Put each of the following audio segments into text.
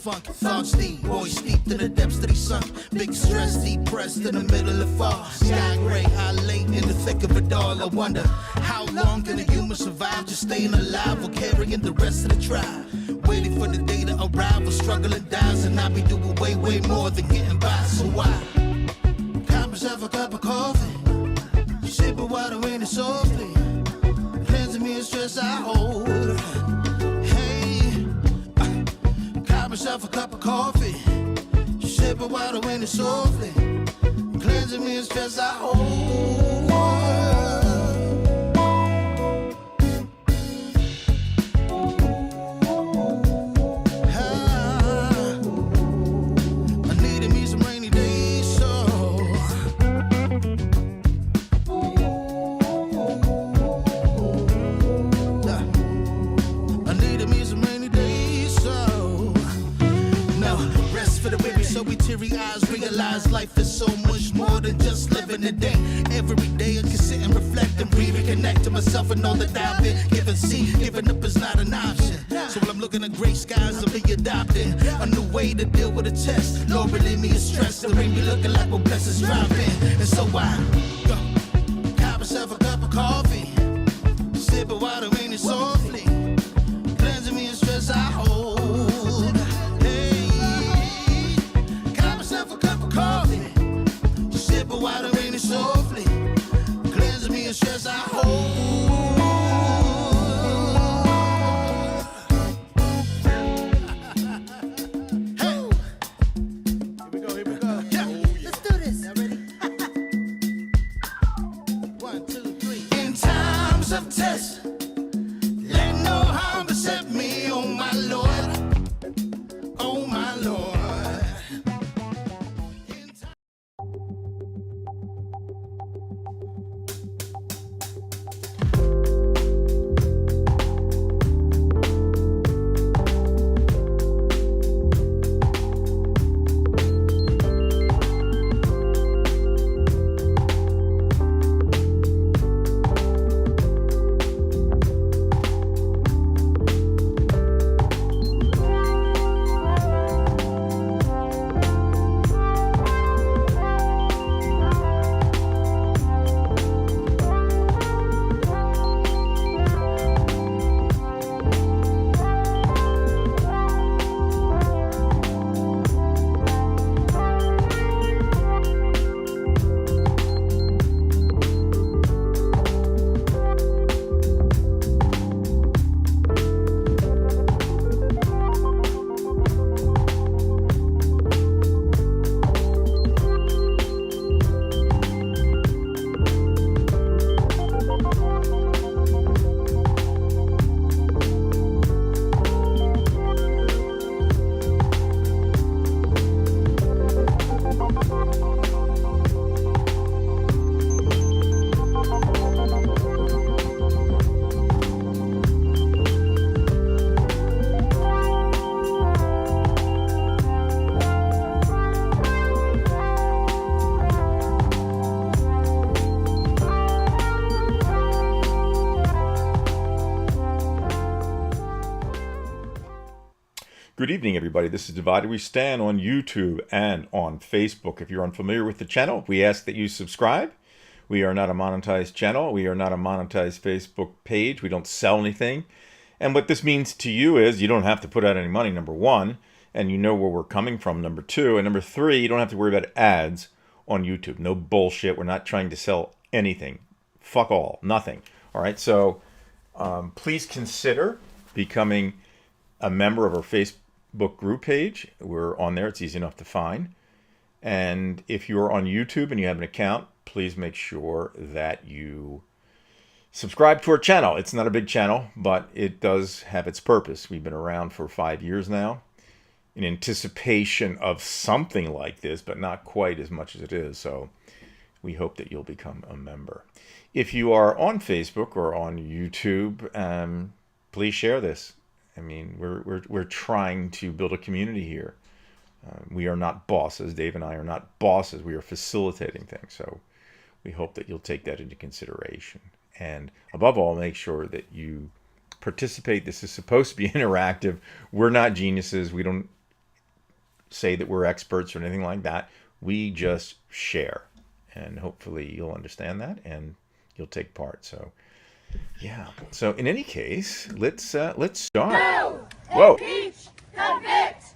funk. Thoughts deep, boys steeped in the depths that he sunk. Big stress, depressed in the middle of fall. Sky gray, I late in the thick of it all. I wonder, how long can a human survive just staying alive or carrying the rest of the tribe? Waiting for the day to arrive or struggling dies, and I be doing way, way more than getting by. So why? Cop myself a cup of coffee, sipping water in it softly, cleansing me of stress I hold. Hey, cop myself a cup of coffee, sipping water in it softly, cleansing me of stress I hold. Eyes realize life is so much more than just living a day. Every day I can sit and reflect and breathe and connect to myself and all that I've been given. See, giving up is not an option. So when I'm looking at gray skies, I'll be adopting a new way to deal with a test. Lord, relieve me of stress, the rain be looking like what blessings dropping. And so I got myself a cup of coffee, sipping water in it softly, cleansing me of stress I hold. Coffee, sipping water in it softly, cleansing me of stress I hold. Hey, here we go. Yeah, let's do this. Y'all ready? 1, 2, 3. In times of test, let no harm beset me, oh my Lord, oh my Lord. Good evening, everybody. This is Divided We Stand on YouTube and on Facebook. If you're unfamiliar with the channel, we ask that you subscribe. We are not a monetized channel. We are not a monetized Facebook page. We don't sell anything. And what this means to you is you don't have to put out any money, number one, and you know where we're coming from, number two. And number three, you don't have to worry about ads on YouTube. No bullshit. We're not trying to sell anything. Fuck all. Nothing. All right. So please consider becoming a member of our Facebook group page. We're on there. It's easy enough to find. And if you're on YouTube and you have an account, please make sure that you subscribe to our channel. It's not a big channel, but it does have its purpose. We've been around for 5 years now in anticipation of something like this, but not quite as much as it is. So we hope that you'll become a member. If you are on Facebook or on YouTube, please share this. I mean, we're trying to build a community here. We are not bosses. Dave and I are not bosses. We are facilitating things. So we hope that you'll take that into consideration. And above all, make sure that you participate. This is supposed to be interactive. We're not geniuses. We don't say that we're experts or anything like that. We just share, and hopefully you'll understand that and you'll take part. So yeah. So in any case, let's start. Whoa. Impeach, convict.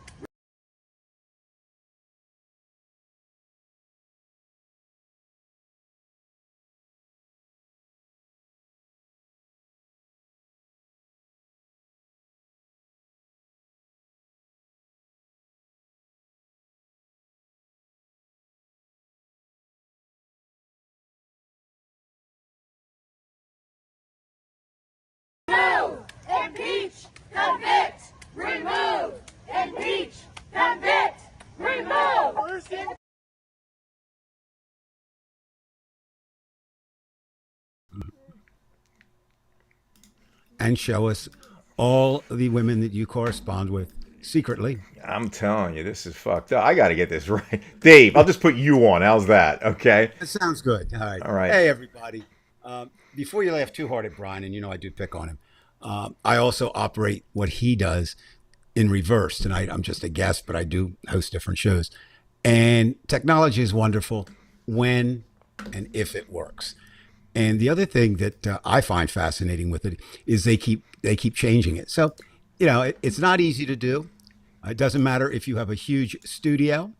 Impeach, convict, remove. Impeach, convict, remove. And show us all the women that you correspond with secretly. I'm telling you, this is fucked up. I got to get this right. Dave, I'll just put you on. How's that? Okay. That sounds good. All right. All right. Hey, everybody. Before you laugh too hard at Brian, and you know I do pick on him, I also operate what he does in reverse. Tonight, I'm just a guest, but I do host different shows. And technology is wonderful when and if it works. And the other thing that I find fascinating with it is they keep changing it. So, you know, it's not easy to do. It doesn't matter if you have a huge studio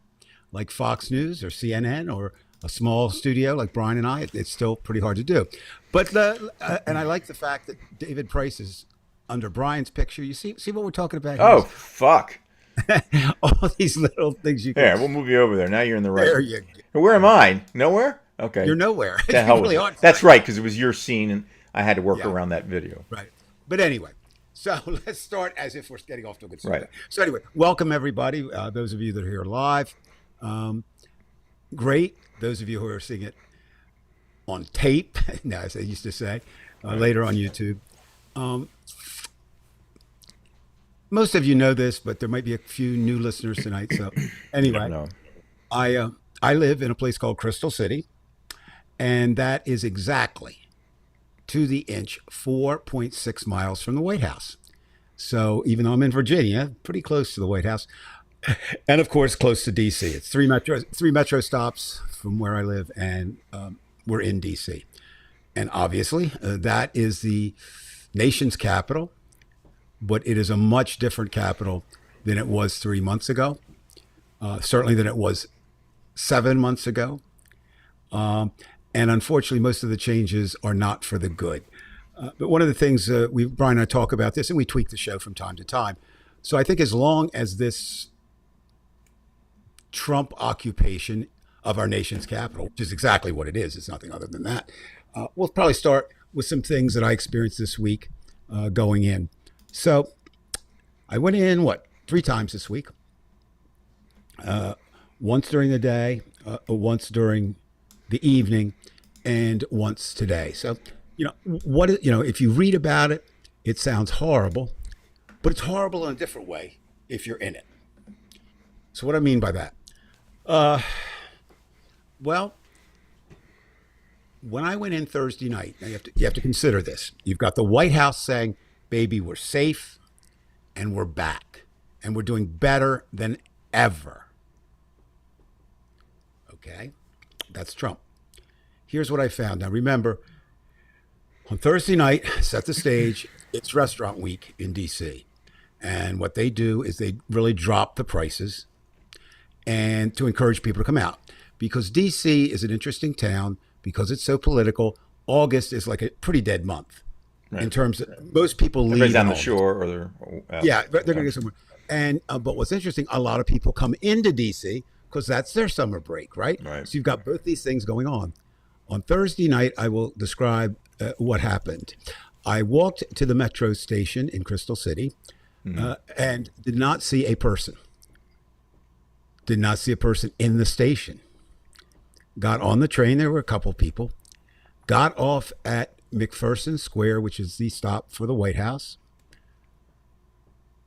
like Fox News or CNN or a small studio like Brian and I. It's still pretty hard to do. But and I like the fact that David Price is under Brian's picture. You see what we're talking about here? Oh, fuck. All these little things you can. Yeah, we'll move you over there. Now you're in the right. There you go. Where am I? Nowhere? Okay. You're nowhere. The hell really was it? aren't. That's right, because it was your scene, and I had to work Yeah. around that video. Right. But anyway, so let's start as if we're getting off to a good start. Right. So anyway, welcome everybody. Those of you that are here live, great. Those of you who are seeing it on tape, now as I used to say, later on YouTube. Most of you know this, but there might be a few new listeners tonight. So anyway, No. I live in a place called Crystal City, and that is exactly to the inch 4.6 miles from the White House. So even though I'm in Virginia, pretty close to the White House, and of course close to DC. It's three metro stops from where I live, and we're in DC. And obviously, that is the nation's capital, but it is a much different capital than it was 3 months ago. Certainly than it was 7 months ago. And unfortunately, most of the changes are not for the good. But one of the things Brian and I talk about this, and we tweak the show from time to time. So I think as long as this Trump occupation of our nation's capital, which is exactly what it is, it's nothing other than that, we'll probably start with some things that I experienced this week going in. So I went in, 3 times this week? Once during the day, once during the evening, and once today. So, if you read about it, it sounds horrible, but it's horrible in a different way if you're in it. So what I mean by that? Well, when I went in Thursday night, now you have to consider this. You've got the White House saying, baby, we're safe and we're back and we're doing better than ever. Okay, that's Trump. Here's what I found. Now, remember, on Thursday night, set the stage, it's restaurant week in D.C. And what they do is they really drop the prices and to encourage people to come out. Because D.C. is an interesting town, because it's so political, August is like a pretty dead month. Right. In terms of most people leave down the shore or they're they're going to go somewhere. And but what's interesting, a lot of people come into D.C. because that's their summer break, right? So you've got both these things going on. On Thursday night, I will describe what happened. I walked to the metro station in Crystal City and did not see a person. Did not see a person in the station. Got on the train. There were a couple people. Got off at McPherson Square, which is the stop for the White House.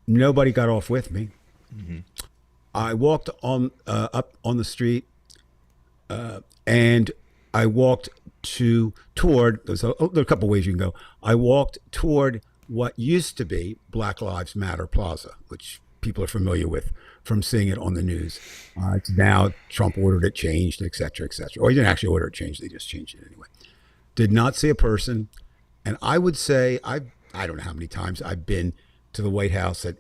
Nobody got off with me. I walked on up on the street, and I walked toward. There are a couple ways you can go. I walked toward what used to be Black Lives Matter Plaza, which people are familiar with from seeing it on the news. It's now Trump ordered it changed, et cetera, et cetera. Or he didn't actually order it changed. They just changed it anyway. Did not see a person. And I would say I don't know how many times I've been to the White House at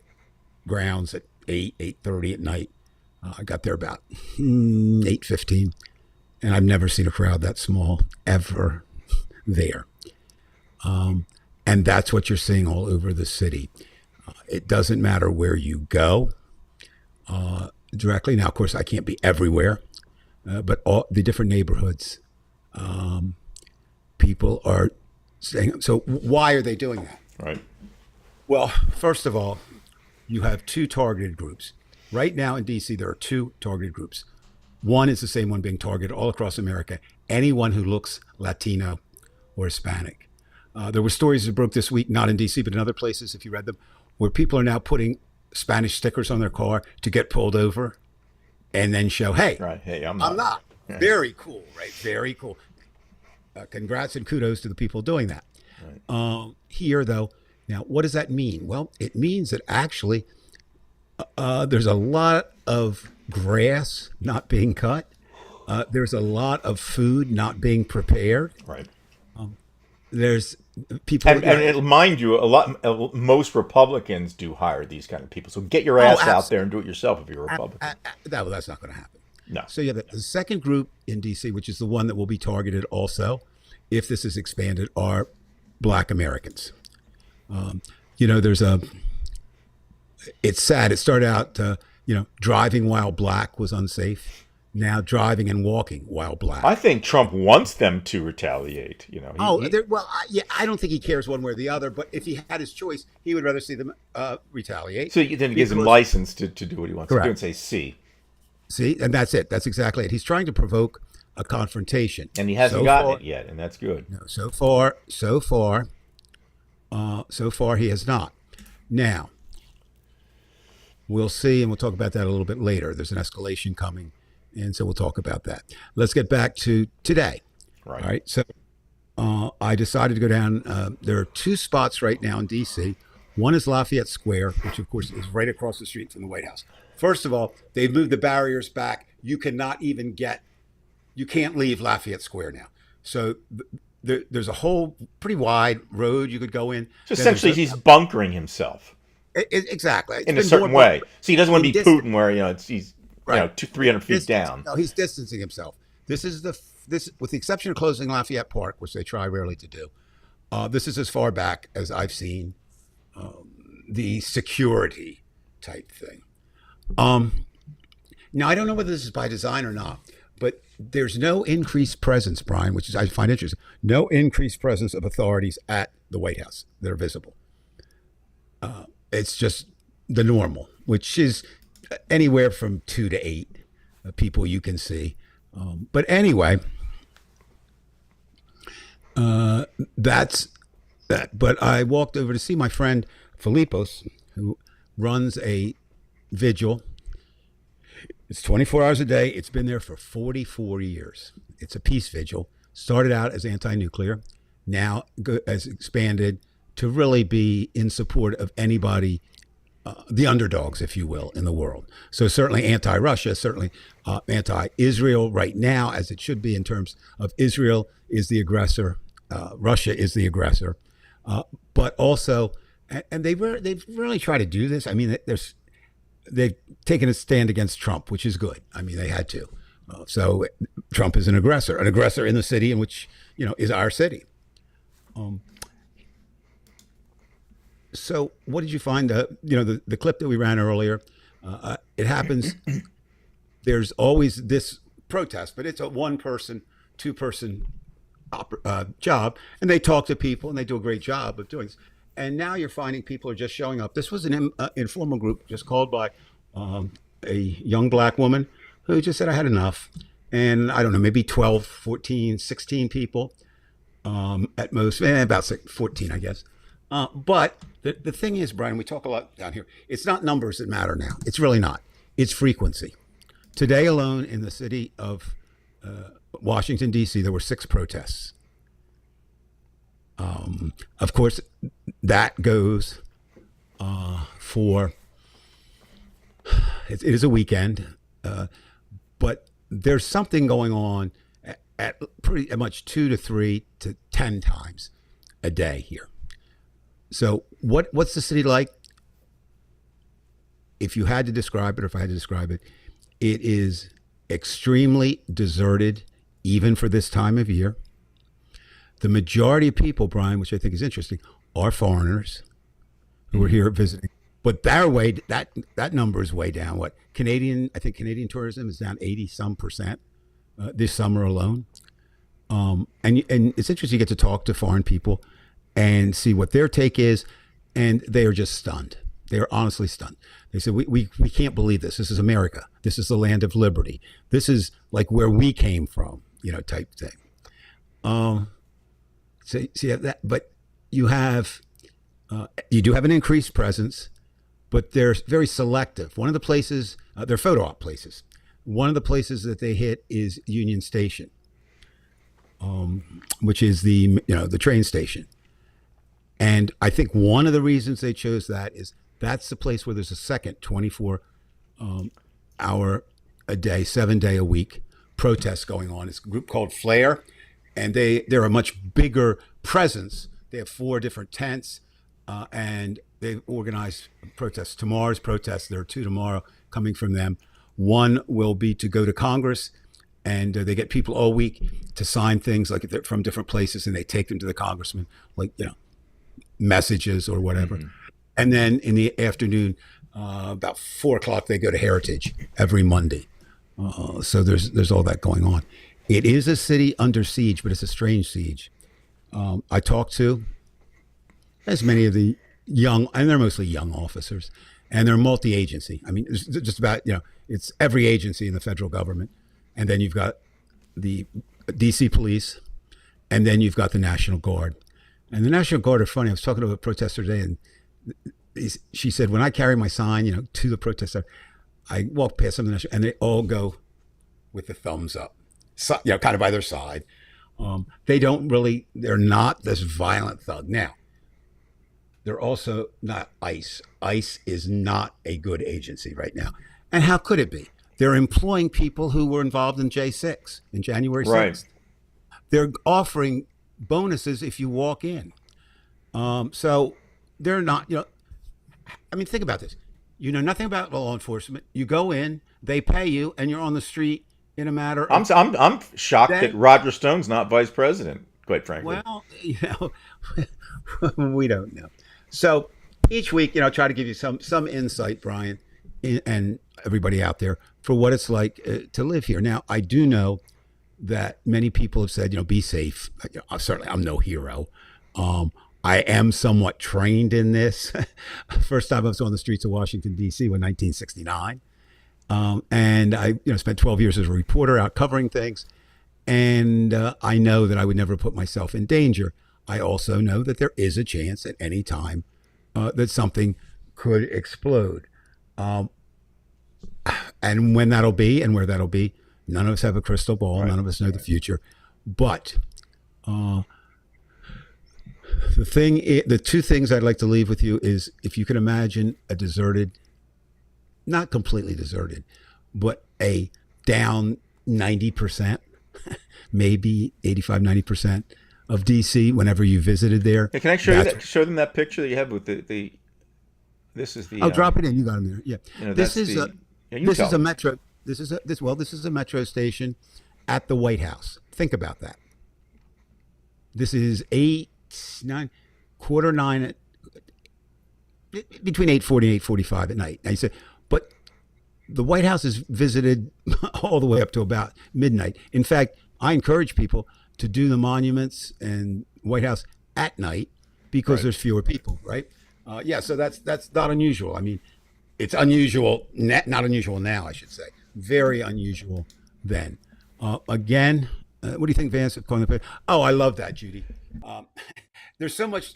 grounds at 8:30 at night. I got there about 8:15, and I've never seen a crowd that small ever there. And that's what you're seeing all over the city. It doesn't matter where you go directly. Now, of course, I can't be everywhere, but all the different neighborhoods, people are saying. So why are they doing that? Right. Well, first of all, you have two targeted groups. Right now in D.C., there are two targeted groups. One is the same one being targeted all across America. Anyone who looks Latino or Hispanic. There were stories that broke this week, not in D.C., but in other places, if you read them, where people are now putting Spanish stickers on their car to get pulled over and then show, hey, Right. Hey, I'm I'm not. not. Yeah. Very cool, right? Very cool. Congrats and kudos to the people doing that. Right. Here, though, now, what does that mean? Well, it means that actually there's a lot of grass not being cut. There's a lot of food not being prepared. Right. There's people. And mind you, most Republicans do hire these kind of people. So get your ass out there and do it yourself if you're a Republican. That's not going to happen. No. So you have the second group in D.C., which is the one that will be targeted also, if this is expanded, are Black Americans. It's sad. It started out, driving while black was unsafe. Now driving and walking while black. I think Trump wants them to retaliate. I don't think he cares one way or the other. But if he had his choice, he would rather see them retaliate. So then he gives him license to do what he wants to do and say, See, and that's it. That's exactly it. He's trying to provoke a confrontation. And he hasn't gotten it yet, and that's good. No, so far he has not. Now, we'll see, and we'll talk about that a little bit later. There's an escalation coming, and so we'll talk about that. Let's get back to today. Right. All right. So I decided to go down. There are two spots right now in D.C. One is Lafayette Square, which, of course, is right across the street from the White House. First of all, they've moved the barriers back. You can't leave Lafayette Square now. So there's a whole pretty wide road you could go in. So essentially, he's bunkering himself. Exactly. In a certain way. So he doesn't want to be Putin where, he's 300 feet down. No, he's distancing himself. This, with the exception of closing Lafayette Park, which they try rarely to do, this is as far back as I've seen the security type thing. Now, I don't know whether this is by design or not, but there's no increased presence, Brian, which is I find interesting. No increased presence of authorities at the White House that are visible. It's just the normal, which is anywhere from 2 to 8 people you can see. But anyway, that's that. But I walked over to see my friend Filipos, who runs a vigil. It's 24 hours a day. It's been there for 44 years. It's a peace vigil. Started out as anti-nuclear, now has expanded to really be in support of anybody, the underdogs, if you will, in the world. So certainly anti-Russia, certainly anti-Israel right now, as it should be in terms of Israel is the aggressor, Russia is the aggressor, but also, and they've really tried to do this. I mean, they've taken a stand against Trump, which is good. I mean, they had to. So Trump is an aggressor in the city in which, is our city. So what did you find? The clip that we ran earlier, it happens. There's always this protest, but it's a one-person, two-person job. And they talk to people and they do a great job of doing this. And now you're finding people are just showing up. This was an informal group just called by a young black woman who just said, I had enough. And I don't know, maybe 12, 14, 16 people at most, about 14, I guess. But the thing is, Brian, we talk a lot down here. It's not numbers that matter now. It's really not. It's frequency. Today alone in the city of Washington, D.C., there were 6 protests. Of course, that goes for it is a weekend, but there's something going on at pretty much 2 to 3 to 10 times a day here. So what's the city like? If you had to describe it, or if I had to describe it, it is extremely deserted, even for this time of year. The majority of people, Brian, which I think is interesting, are foreigners who are here visiting. But that number is way down. I think Canadian tourism is down 80% this summer alone. And it's interesting, you get to talk to foreign people and see what their take is, and they are just stunned. They are honestly stunned. They said, we can't believe this. This is America. This is the land of liberty. This is like where we came from, type thing. But you do have an increased presence, but they're very selective. One of the places, they're photo op places. One of the places that they hit is Union Station, which is the train station. And I think one of the reasons they chose that is that's the place where there's a second 24 hour a day, 7-day a week protest going on. It's a group called Flare, and they're a much bigger presence. They have 4 different tents, and they've organized protests. Tomorrow's protest, there are 2 tomorrow coming from them. One will be to go to Congress, and they get people all week to sign things like they're from different places, and they take them to the congressman, messages or whatever. Mm-hmm. And then in the afternoon, about 4:00, they go to Heritage every Monday. So there's all that going on. It is a city under siege, but it's a strange siege. I talked to as many of the young, and they're mostly young officers, and they're multi-agency. I mean, it's just about, it's every agency in the federal government. And then you've got the DC police, and then you've got the National Guard. And the National Guard are funny. I was talking to a protester today, and she said, when I carry my sign, to the protester, I walk past some of the National, and they all go with the thumbs up, kind of by their side. They're not this violent thug. Now, they're also not ICE. ICE is not a good agency right now. And how could it be? They're employing people who were involved in J6, in January 6th. Right. They're offering bonuses if you walk in. So they're not, think about this. You know nothing about law enforcement. You go in, they pay you, and you're on the street in a matter of... I'm shocked that Roger Stone's not vice president, quite frankly. Well, we don't know. So each week, try to give you some insight, Brian, and everybody out there, for what it's like to live here. Now, I do know that many people have said, be safe. Certainly, I'm no hero. I am somewhat trained in this. First time I was on the streets of Washington, D.C. in 1969. And I spent 12 years as a reporter out covering things. And I know that I would never put myself in danger. I also know that there is a chance at any time that something could explode. And when that'll be and where that'll be, none of us have a crystal ball. Right. None of us know the future. But the 2 things I'd like to leave with you is, if you can imagine a deserted, not completely deserted, but a down 90%, maybe 85, 90% of DC whenever you visited there. Hey, can I show them that picture that you have with the this is the... I'll drop it in. You got them there. Yeah. This is a metro. This is a metro station at the White House. Think about that. This is 8:09, quarter 9, between 8:40 and 8:45 at night. Now you say, but the White House is visited all the way up to about midnight. In fact, I encourage people to do the monuments and White House at night because there's fewer people, right? So that's not unusual. I mean, it's unusual, not unusual now, I should say. Very unusual then. Again, what do you think, Vance? Oh, I love that, Judy. There's so much.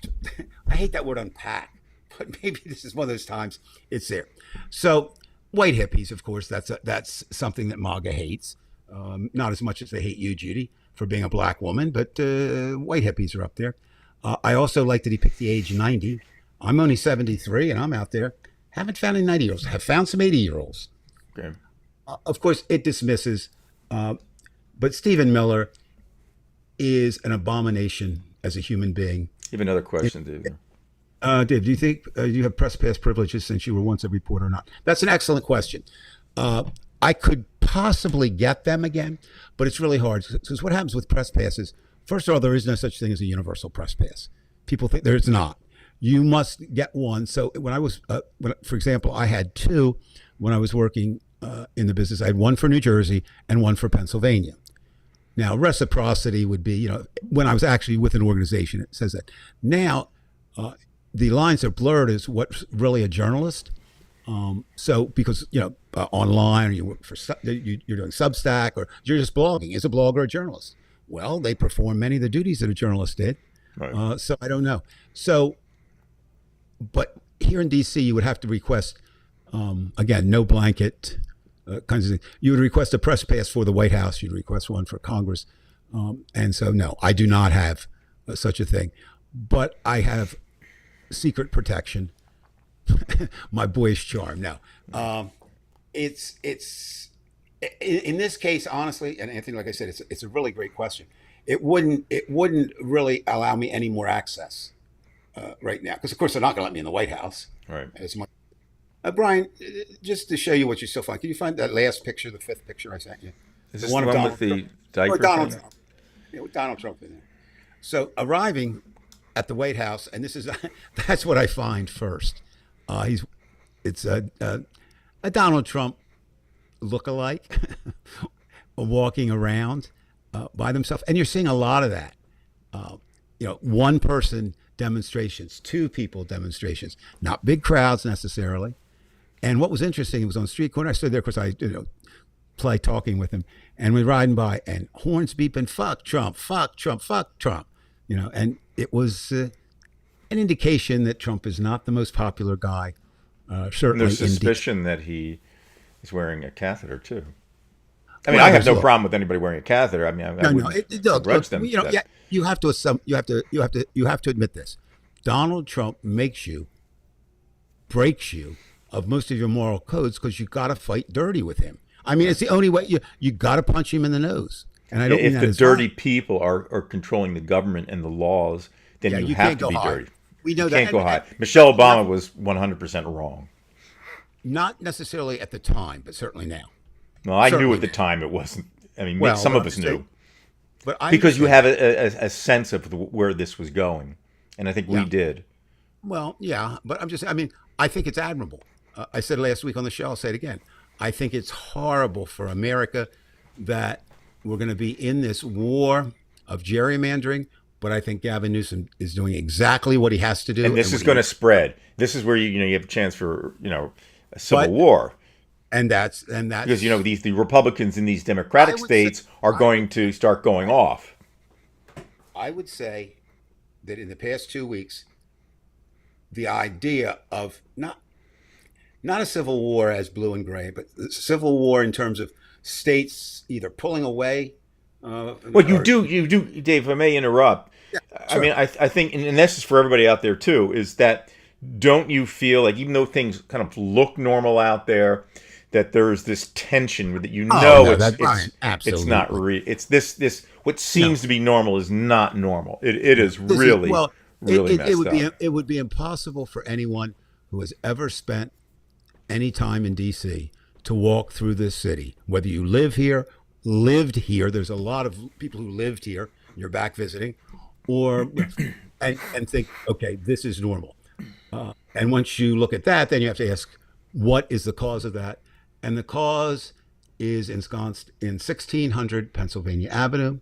I hate that word unpack, but maybe this is one of those times it's there. So white hippies, of course, that's something that MAGA hates. Not as much as they hate you, Judy, for being a black woman, but white hippies are up there. I also like that he picked the age 90. I'm only 73, and I'm out there. Haven't found any 90-year-olds. Have found some 80-year-olds. Okay. Of course, it dismisses, uh, but Stephen Miller is an abomination as a human being. You have another question, Dave? Dave, do you think you have press pass privileges since you were once a reporter or not? That's an excellent question. Uh, I could possibly get them again, but it's really hard. Because what happens with press passes, first of all, there is no such thing as a universal press pass. People think there's not. You must get one. So when I was, for example, I had two when I was working in the business. I had one for New Jersey and one for Pennsylvania. Now, reciprocity would be, when I was actually with an organization, it says that. Now, the lines are blurred as what's really a journalist. So because, online, or you work for, you're doing Substack, or you're just blogging. Is a blogger a journalist? Well, they perform many of the duties that a journalist did. Right. So I don't know. So, but here in D.C., you would have to request, again, no blanket kinds of things. You would request a press pass for the White House. You'd request one for Congress. And so, no, I do not have such a thing. But I have secret protection, my boyish charm. No, it's in this case, honestly, and Anthony, like I said, it's a really great question. It wouldn't really allow me any more access right now, because of course they're not going to let me in the White House. Right. As much. Brian, just to show you what you still find, can you find that last picture, the fifth picture I sent you? Is this the one with the diaper? Donald Trump. Yeah, with Donald Trump in there. So arriving at the White House, and this is that's what I find first. It's a Donald Trump look-alike walking around by themselves, and you're seeing a lot of that. One person demonstrations, two people demonstrations, not big crowds necessarily. And what was interesting, it was on the street corner. I stood there because I play talking with him, and we're riding by, and horns beeping, fuck Trump, fuck Trump, fuck Trump. And it was an indication that Trump is not the most popular guy. Certainly, there's suspicion that he is wearing a catheter too. I mean, Well, I have no look. problem with anybody wearing a catheter. I mean, I wouldn't begrudge them. Yeah, you have to admit this. Donald Trump breaks you of most of your moral codes, because you got to fight dirty with him. I mean, it's the only way. You got to punch him in the nose. And I don't mean If that the as dirty violence. people are controlling the government and the laws, then Yeah, you you have can't to go be high. dirty. We know You that. can't go And- high. and- Michelle Obama was 100% wrong. Not necessarily at the time, but certainly now. Well, I knew Certainly. at the time it wasn't. I mean, Well, some of I'm us just knew. saying- But I Because you understand. have a sense of where this was going. And I think we Yeah. did. Well, yeah, but I think it's admirable. I said last week on the show, I'll say it again. I think it's horrible for America that we're going to be in this war of gerrymandering, but I think Gavin Newsom is doing exactly what he has to do. And this is what going to he- spread. This is where you have a chance for, a civil But- war. and that's Because, the Republicans in these Democratic I would say- states are going to start going off. I would say that in the past 2 weeks, the idea of not a civil war as blue and gray, but the civil war in terms of states either pulling away. Well, you do, Dave, if I may interrupt. I sure. mean, I think, and this is for everybody out there too, is that don't you feel like even though things kind of look normal out there, that there's this tension that no, it's that's Brian, it's absolutely. not real. It's this what seems to be normal is not normal. It is really really messed it would up. it would be impossible for anyone who has ever spent any time in D.C. to walk through this city, whether you lived here. There's a lot of people who lived here. You're back visiting, or and think, okay, this is normal. And once you look at that, then you have to ask, what is the cause of that? And the cause is ensconced in 1600 Pennsylvania Avenue.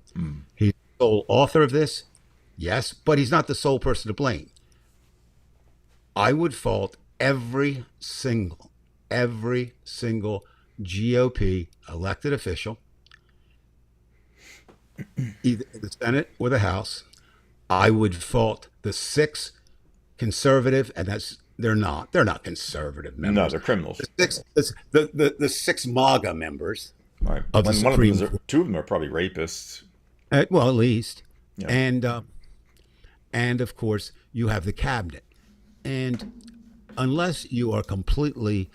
He's the sole author of this, yes, but he's not the sole person to blame. I would fault every single GOP elected official, either in the Senate or the House. I would fault the 6 conservative, and they're not conservative members. No, they're criminals. The 6 MAGA members. Right. Of the One of them Supreme is, Court. 2 of them are probably rapists. Well, at least, Yeah. and of course you have the cabinet, and unless you are completely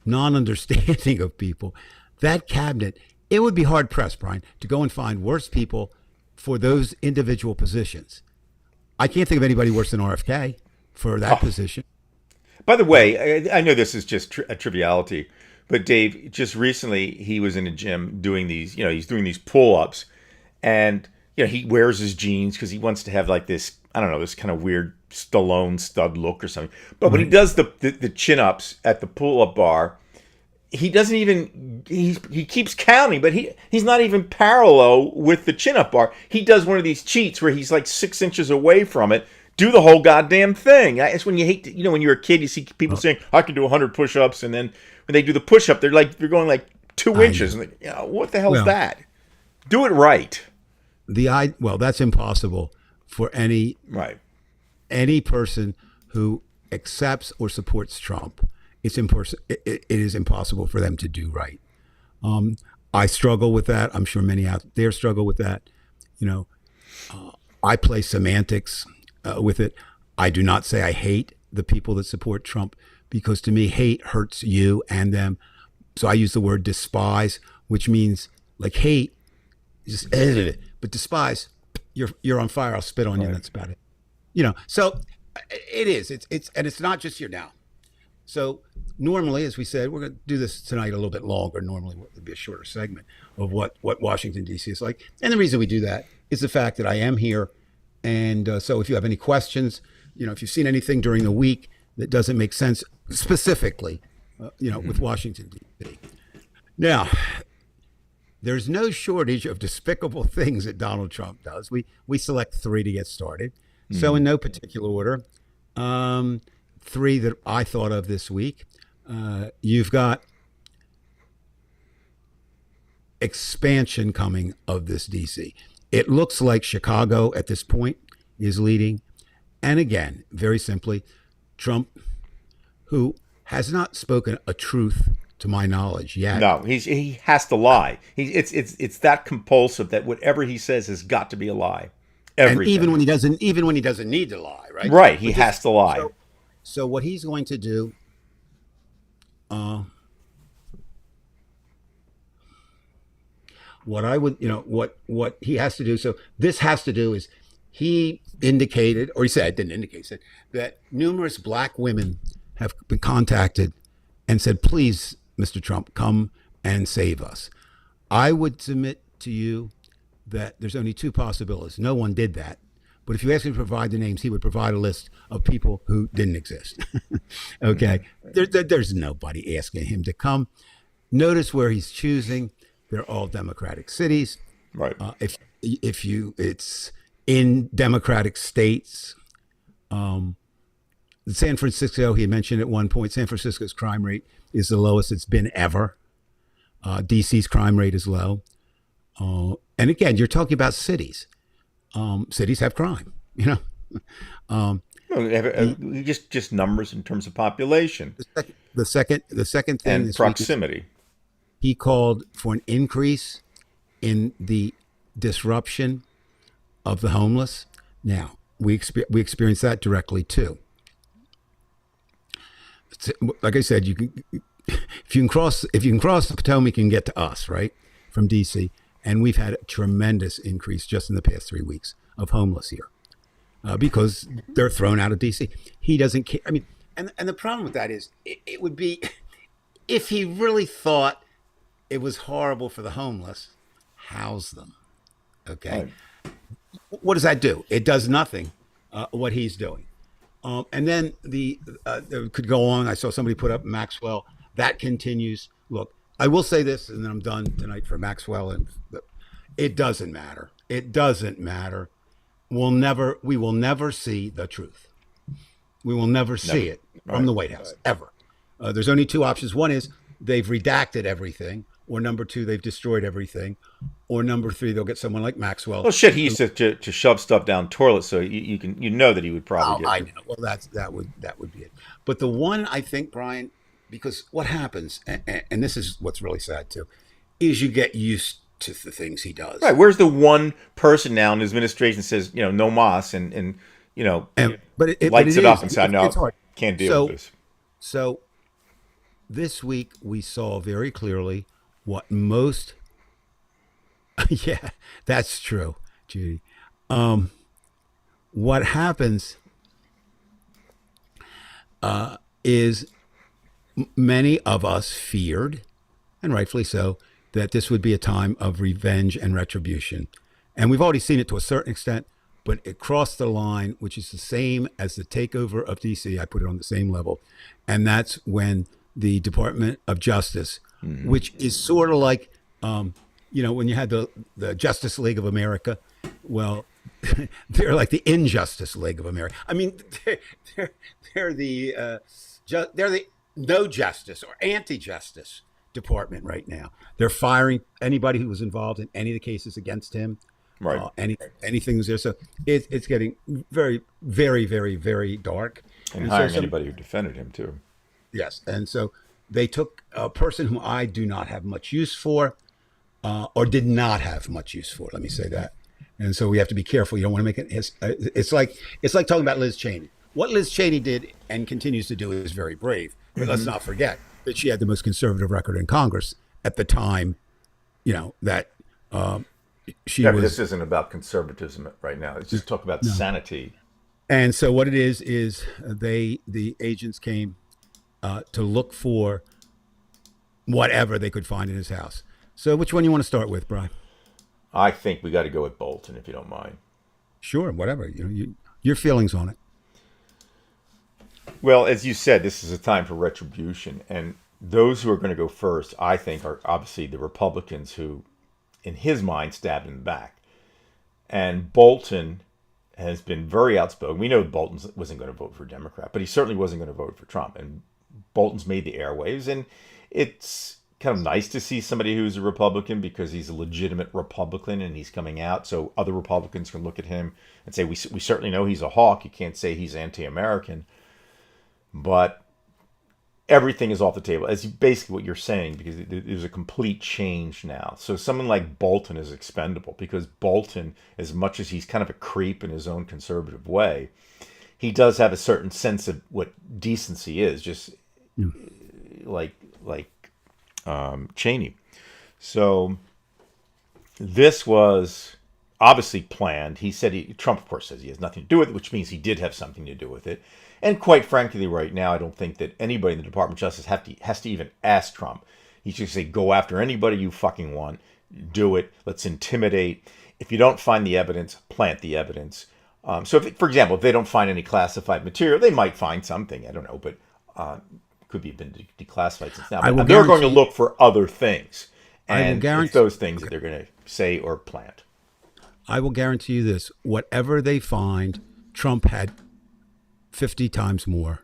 non-understanding of people, that cabinet, it would be hard pressed, Brian, to go and find worse people for those individual positions. I can't think of anybody worse than RFK for that position. By the way, I know this is just a triviality, but Dave, just recently he was in a gym doing these, he's doing these pull-ups, and he wears his jeans because he wants to have like this, I don't know, this kind of weird Stallone stud look or something. But when he does the chin-ups at the pull-up bar, he doesn't even he keeps counting, but he's not even parallel with the chin-up bar. He does one of these cheats where he's like 6 inches away from it. Do the whole goddamn thing. It's when you hate to, when you're a kid, you see people saying, I can do 100 push-ups, and then when they do the push-up, they're going like 2 inches. And what the hell is that? Do it right. Well, that's impossible for any person who accepts or supports Trump. It is impossible for them to do right. I struggle with that. I'm sure many out there struggle with that. I play semantics with it. I do not say I hate the people that support Trump, because to me, hate hurts you and them. So I use the word despise, which means like hate, just but despise, you're on fire. I'll spit on you. That's about it. So it is. It's not just here now. So normally, as we said, we're going to do this tonight a little bit longer. Normally, it would be a shorter segment of what Washington, D.C. is like. And the reason we do that is the fact that I am here. And so if you have any questions, if you've seen anything during the week that doesn't make sense specifically, with Washington, D.C. Now, there's no shortage of despicable things that Donald Trump does. We select 3 to get started. So in no particular order, 3 that I thought of this week. You've got expansion coming of this DC. It looks like Chicago at this point is leading. And again, very simply, Trump, who has not spoken a truth to my knowledge yet. No, he has to lie. It's that compulsive that whatever he says has got to be a lie. Everything. And even when he doesn't need to lie, right? Right, he has to lie. So what he's going to do, what he has to do. So this has to do is he indicated, or he said, didn't indicate, he said that numerous black women have been contacted and said, please, Mr. Trump, come and save us. I would submit to you that there's only 2 possibilities. No one did that. But if you ask him to provide the names, he would provide a list of people who didn't exist. Okay. There's nobody asking him to come. Notice where he's choosing. They're all Democratic cities. Right. It's in Democratic states. San Francisco, he mentioned at one point, San Francisco's crime rate is the lowest it's been ever. DC's crime rate is low. And again, you're talking about cities. Cities have crime, just numbers in terms of population. The second thing and proximity. He called for an increase in the disruption of the homeless. Now we experience that directly too. Like I said, if you can cross the Potomac, you can get to us, right, from DC. And we've had a tremendous increase just in the past 3 weeks of homeless here because they're thrown out of D.C. He doesn't care. I mean, and the problem with that is it would be if he really thought it was horrible for the homeless, house them. Okay. Right. What does that do? It does nothing, what he's doing. And then it could go on. I saw somebody put up Maxwell. That continues. Look, I will say this, and then I'm done tonight for Maxwell. And it doesn't matter. It doesn't matter. We will never see the truth. We will never see it from the White House, ever. There's only 2 options. One is they've redacted everything, or number 2, they've destroyed everything, or number 3, they'll get someone like Maxwell. Well, shit, he used to shove stuff down toilets, so you know that he would probably. I know. Well, that would be it. But the one I think, Brian. Because what happens, and this is what's really sad too, is you get used to the things he does. Right. Where's the one person now in his administration says, no mas, and lights it up and says, no, can't deal with this. So this week we saw very clearly what most, yeah, that's true, Judy. What happens is many of us feared, and rightfully so, that this would be a time of revenge and retribution. And we've already seen it to a certain extent, but it crossed the line, which is the same as the takeover of DC. I put it on the same level. And that's when the Department of Justice, which is sort of like, when you had the Justice League of America, well, they're like the Injustice League of America. I mean, they're the no justice or anti-justice department right now. They're firing anybody who was involved in any of the cases against him. Right. Anything was there. So it's getting very, very, very, very dark. And hiring anybody who defended him too. Yes. And so they took a person whom I do not have much use for, or did not have much use for. Let me say that. And so we have to be careful. You don't want to make it. It's like talking about Liz Cheney. What Liz Cheney did and continues to do is very brave. But let's not forget that she had the most conservative record in Congress at the time. That she was. This isn't about conservatism right now. It's just talk about sanity. And so what it is the agents came to look for whatever they could find in his house. So which one you want to start with, Brian? I think we got to go with Bolton, if you don't mind. Sure, whatever. Your feelings on it. Well, as you said, this is a time for retribution. And those who are going to go first, I think, are obviously the Republicans who, in his mind, stabbed in the back. And Bolton has been very outspoken. We know Bolton wasn't going to vote for a Democrat, but he certainly wasn't going to vote for Trump. And Bolton's made the airwaves. And it's kind of nice to see somebody who's a Republican because he's a legitimate Republican and he's coming out. So other Republicans can look at him and say, we certainly know he's a hawk. You can't say he's anti-American. But everything is off the table. That's basically what you're saying, because there's a complete change now. So someone like Bolton is expendable because Bolton, as much as he's kind of a creep in his own conservative way, he does have a certain sense of what decency is, just like Cheney. So this was obviously planned. He said Trump, of course, says he has nothing to do with it, which means he did have something to do with it. And quite frankly, right now, I don't think that anybody in the Department of Justice has to even ask Trump. He should say, go after anybody you fucking want. Do it. Let's intimidate. If you don't find the evidence, plant the evidence. So, for example, if they don't find any classified material, they might find something. I don't know, but could be been declassified since now. But they're going to look for other things. And it's those things that they're going to say or plant. I will guarantee you this. Whatever they find, Trump had 50 times more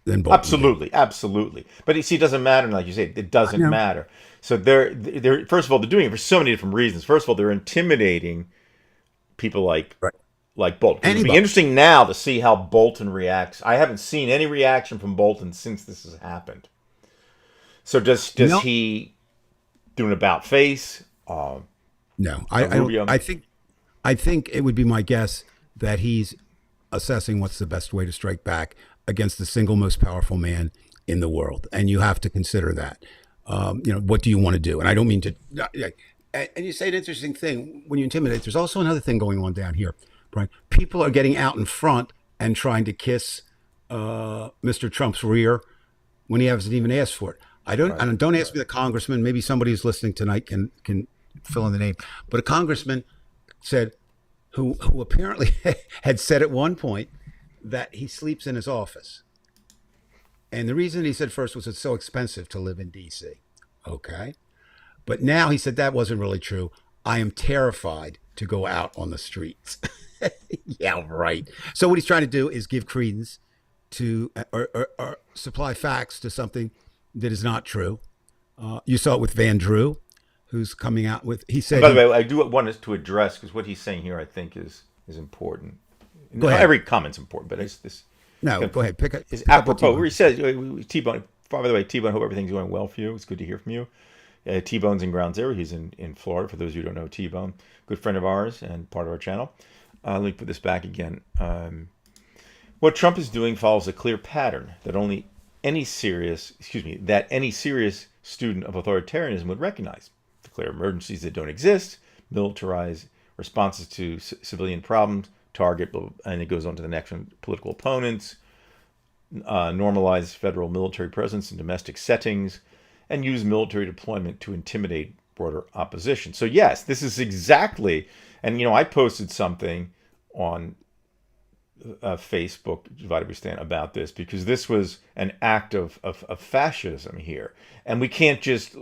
than Bolton. Absolutely. But you see, it doesn't matter. Like you say, it doesn't matter. So they're first of all, they're doing it for so many different reasons. First of all, they're intimidating people like Bolton. It'll be interesting now to see how Bolton reacts. I haven't seen any reaction from Bolton since this has happened. So does he do an about face? No, I think it would be my guess that he's assessing what's the best way to strike back against the single most powerful man in the world. And you have to consider that. What do you want to do? And I don't mean to. And you say an interesting thing when you intimidate. There's also another thing going on down here, Brian. People are getting out in front and trying to kiss Mr. Trump's rear when he hasn't even asked for it. Don't ask me the congressman. Maybe somebody who's listening tonight can fill in the name. But a congressman said, who apparently had said at one point that he sleeps in his office. And the reason he said first was it's so expensive to live in D.C. Okay. But now he said that wasn't really true. I am terrified to go out on the streets. Yeah, right. So what he's trying to do is give credence to or supply facts to something that is not true. You saw it with Van Drew, who's coming out with, he said... By the way, I do want us to address, because what he's saying here, I think, is important. Go ahead. Every comment's important, but it's this... No, go ahead. Pick up. It's apropos, where he says, T-Bone, by the way, T-Bone, hope everything's going well for you. It's good to hear from you. T-Bone's in Ground Zero. He's in Florida, for those of you who don't know T-Bone. Good friend of ours and part of our channel. Let me put this back again. What Trump is doing follows a clear pattern that only any serious, that any serious student of authoritarianism would recognize. Declare emergencies that don't exist, militarize responses to civilian problems, target, and it goes on to the next one, political opponents, normalize federal military presence in domestic settings, and use military deployment to intimidate broader opposition. So yes, this is exactly, and I posted something on Facebook, Divided We Stand, about this, because this was an act of fascism here. And we can't just,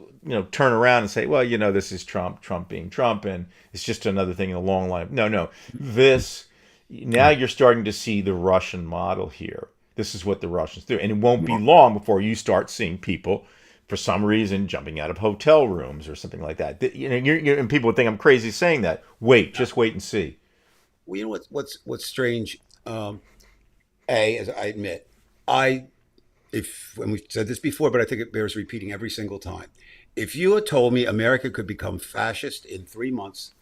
turn around and say, well, this is Trump being Trump, and it's just another thing in a long line. No. Now you're starting to see the Russian model here. This is what the Russians do. And it won't be long before you start seeing people, for some reason, jumping out of hotel rooms or something like that. And people would think I'm crazy saying that. Just wait and see. Well, you know what's strange? As I admit, when we've said this before, but I think it bears repeating every single time. If you had told me America could become fascist in 3 months,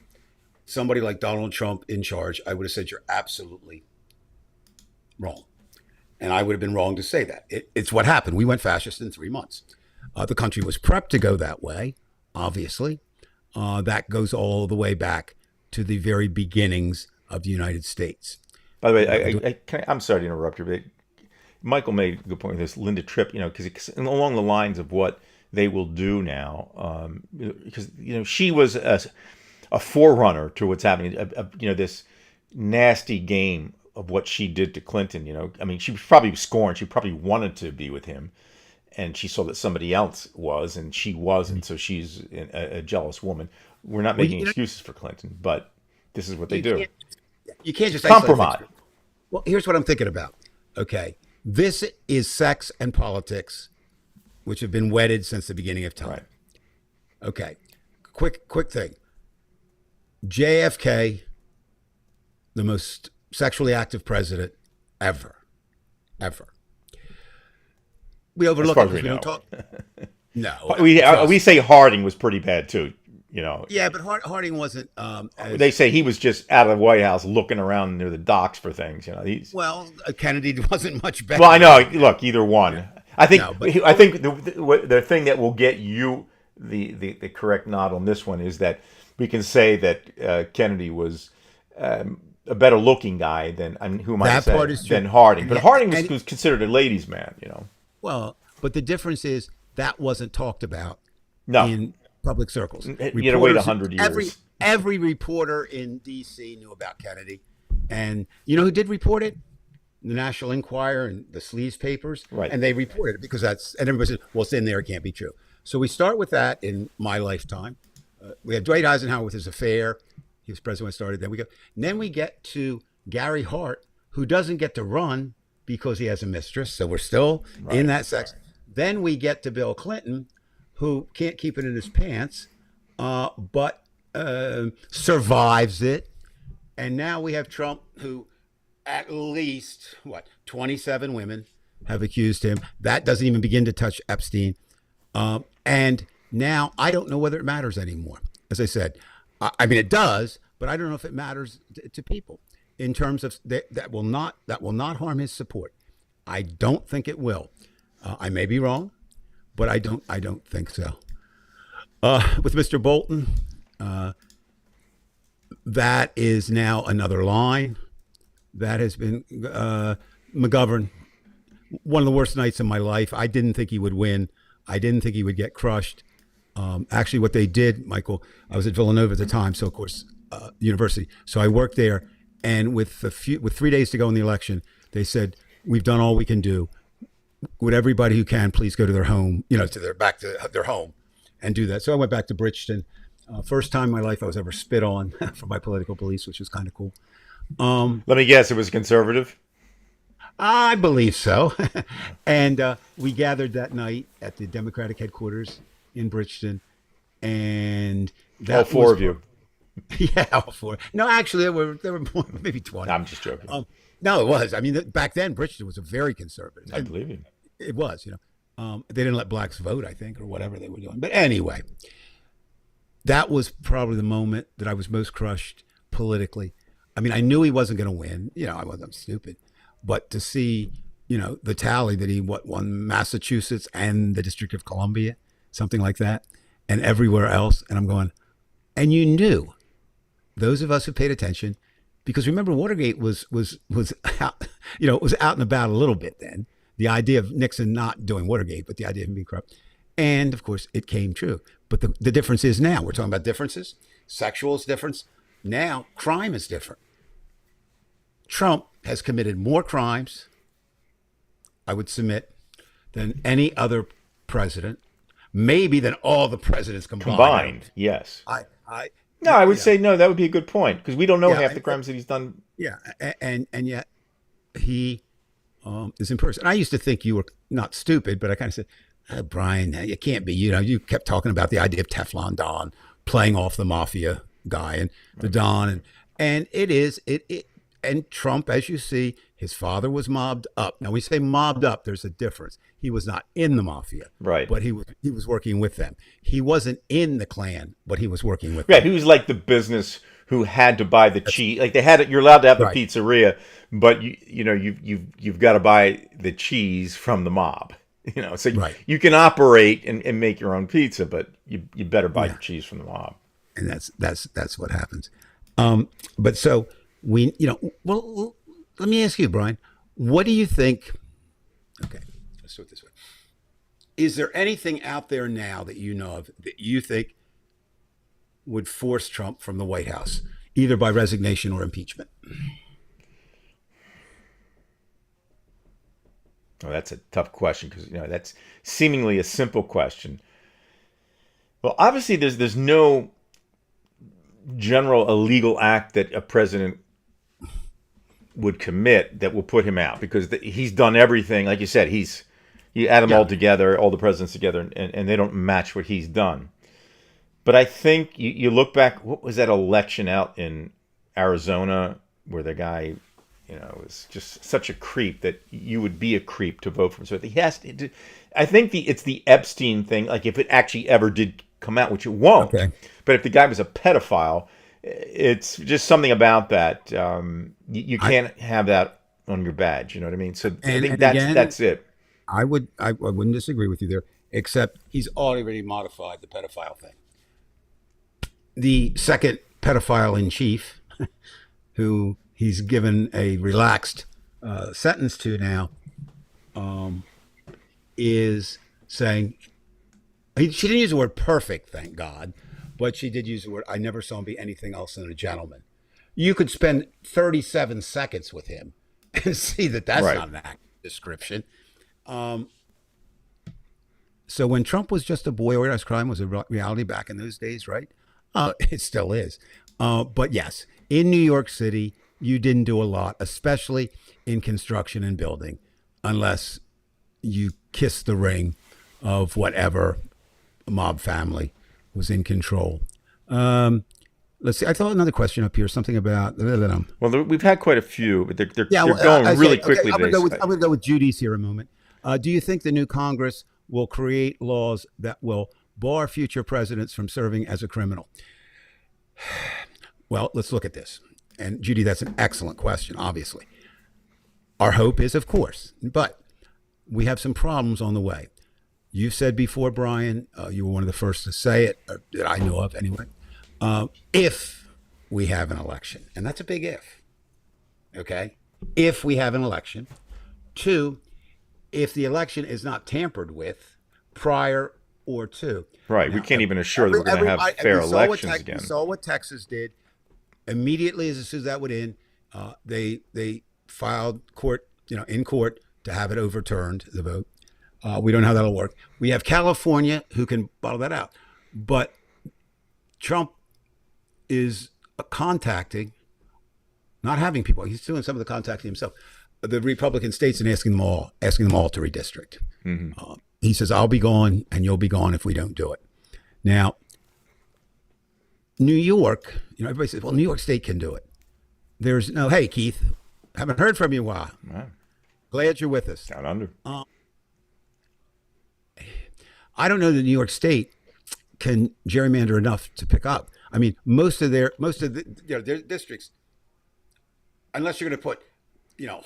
somebody like Donald Trump in charge, I would have said you're absolutely wrong. And I would have been wrong to say that. It's what happened. We went fascist in 3 months. The country was prepped to go that way, obviously. That goes all the way back to the very beginnings of the United States. By the way, I'm sorry to interrupt you, but Michael made a good point with this Linda Tripp, because along the lines of what they will do now, because, she was a forerunner to what's happening, this nasty game of what she did to Clinton. I mean, she was probably scorned. She probably wanted to be with him, and she saw that somebody else was, and she wasn't. So she's a jealous woman. We're not making excuses for Clinton, but this is what they do. You can't just compromise. Well, here's what I'm thinking about. Okay, this is sex and politics, which have been wedded since the beginning of time. Right. Okay, quick thing. JFK, the most sexually active president ever. We overlook it because we don't talk. No, we say Harding was pretty bad too. Yeah, but Harding wasn't. They say he was just out of the White House looking around near the docks for things. Kennedy wasn't much better. Well, I know. Look, either one. Yeah. I think the thing that will get you the correct nod on this one is that we can say that Kennedy was a better looking guy than than Harding. But Harding was considered a ladies' man. Well, but the difference is that wasn't talked about. No. In public circles. You had to wait 100 years. Every reporter in D.C. knew about Kennedy. And you know who did report it? The National Enquirer and the Sleaze papers. Right. And they reported it because and everybody said, well, it's in there, it can't be true. So we start with that in my lifetime. We had Dwight Eisenhower with his affair. He was president when I started. Then we get to Gary Hart, who doesn't get to run because he has a mistress. So we're still in that sex. Then we get to Bill Clinton, who can't keep it in his pants, but survives it. And now we have Trump, who at least, 27 women have accused him. That doesn't even begin to touch Epstein. And now I don't know whether it matters anymore. As I said, I mean, it does, but I don't know if it matters to people in terms of that will not harm his support. I don't think it will. I may be wrong, but I don't think so. With Mr. Bolton, that is now another line. That has been McGovern, one of the worst nights of my life. I didn't think he would win. I didn't think he would get crushed. Actually, what they did, Michael, I was at Villanova at the time, so of course, university. So I worked there, and with 3 days to go in the election, they said, "We've done all we can do. Would everybody who can please go to their home, back to their home, and do that?" So I went back to Bridgeton. First time in my life I was ever spit on from my political beliefs, which was kind of cool. Let me guess, it was conservative? I believe so. And we gathered that night at the Democratic headquarters in Bridgeton. And all four of you. Yeah, all four. No, actually, there were more, maybe 20. I'm just joking. No, it was. I mean, back then, Bridgeton was a very conservative. I believe you. It was, They didn't let blacks vote, I think, or whatever they were doing. But anyway, that was probably the moment that I was most crushed politically. I mean, I knew he wasn't going to win. I wasn't stupid. But to see the tally that he won Massachusetts and the District of Columbia, something like that, and everywhere else. And I'm going, and you knew, those of us who paid attention, because remember Watergate was out, it was out and about a little bit then. The idea of Nixon not doing Watergate, but the idea of him being corrupt. And of course it came true. But the difference is now we're talking about differences. Sexual is different. Now crime is different. Trump has committed more crimes, I would submit, than any other president, maybe than all the presidents combined. Yes. I would say no. That would be a good point, because we don't know half the crimes that he's done. Yeah, and yet he is in person. I used to think you were not stupid, but I kind of said, Brian, you can't be. You kept talking about the idea of Teflon Don playing off the mafia guy and the Don, and it is. And Trump, as you see, his father was mobbed up. Now, we say mobbed up, there's a difference. He was not in the mafia, right? But he was working with them. He wasn't in the Klan, but he was working with them. He was like the business who had to buy the cheese. Like they had it. You're allowed to have the pizzeria, but you've got to buy the cheese from the mob. So you can operate and make your own pizza, but you better buy the cheese from the mob. And that's what happens. But so we, well, let me ask you, Brian, what do you think? Okay, let's do it this way. Is there anything out there now that you know of that you think would force Trump from the White House, either by resignation or impeachment? Oh, that's a tough question, because that's seemingly a simple question. Well, obviously, there's no general illegal act that a president would commit that will put him out, because he's done everything. Like you said, you add them all together, all the presidents together, and they don't match what he's done. But I think you look back, what was that election out in Arizona where the guy, was just such a creep that you would be a creep to vote for him. So he has to. I think it's the Epstein thing. Like if it actually ever did come out, which it won't. Okay. But if the guy was a pedophile, it's just something about that. You can't have that on your badge. You know what I mean? So I think that's it. I wouldn't disagree with you there, except he's already modified the pedophile thing. The second pedophile in chief, who he's given a relaxed sentence to now, is saying, she didn't use the word perfect, thank God, but she did use the word, I never saw him be anything else than a gentleman. You could spend 37 seconds with him and see that that's not an accurate description. So when Trump was just a boy, organized crime was a reality back in those days, right? It still is. But yes, in New York City, you didn't do a lot, especially in construction and building, unless you kissed the ring of whatever mob family was in control. Let's see. I thought another question up here, something about. Well, we've had quite a few, but they're going really quickly. Okay, I'm going to go with Judy's here a moment. Do you think the new Congress will create laws that will bar future presidents from serving as a criminal? Well, let's look at this. And Judy, that's an excellent question, obviously. Our hope is, of course, but we have some problems on the way. You've said before, Brian, you were one of the first to say it, that I know of anyway, if we have an election, and that's a big if, okay? If we have an election. 2, if the election is not tampered with prior or to. Right, now, we can't even assure that we're going to have fair elections again. We saw what Texas did. Immediately as soon as that would end, they filed in court to have it overturned, the vote. We don't know how that'll work. We have California who can bottle that out. But Trump is contacting, not having people. He's doing some of the contacting himself. The Republican states and asking them all to redistrict. Mm-hmm. He says, I'll be gone and you'll be gone if we don't do it. Now, New York, everybody says, well, New York State can do it. There's no, hey, Keith, haven't heard from you in a while. Right. Glad you're with us. Down under. I don't know that New York State can gerrymander enough to pick up. I mean, most of their districts, unless you're going to put,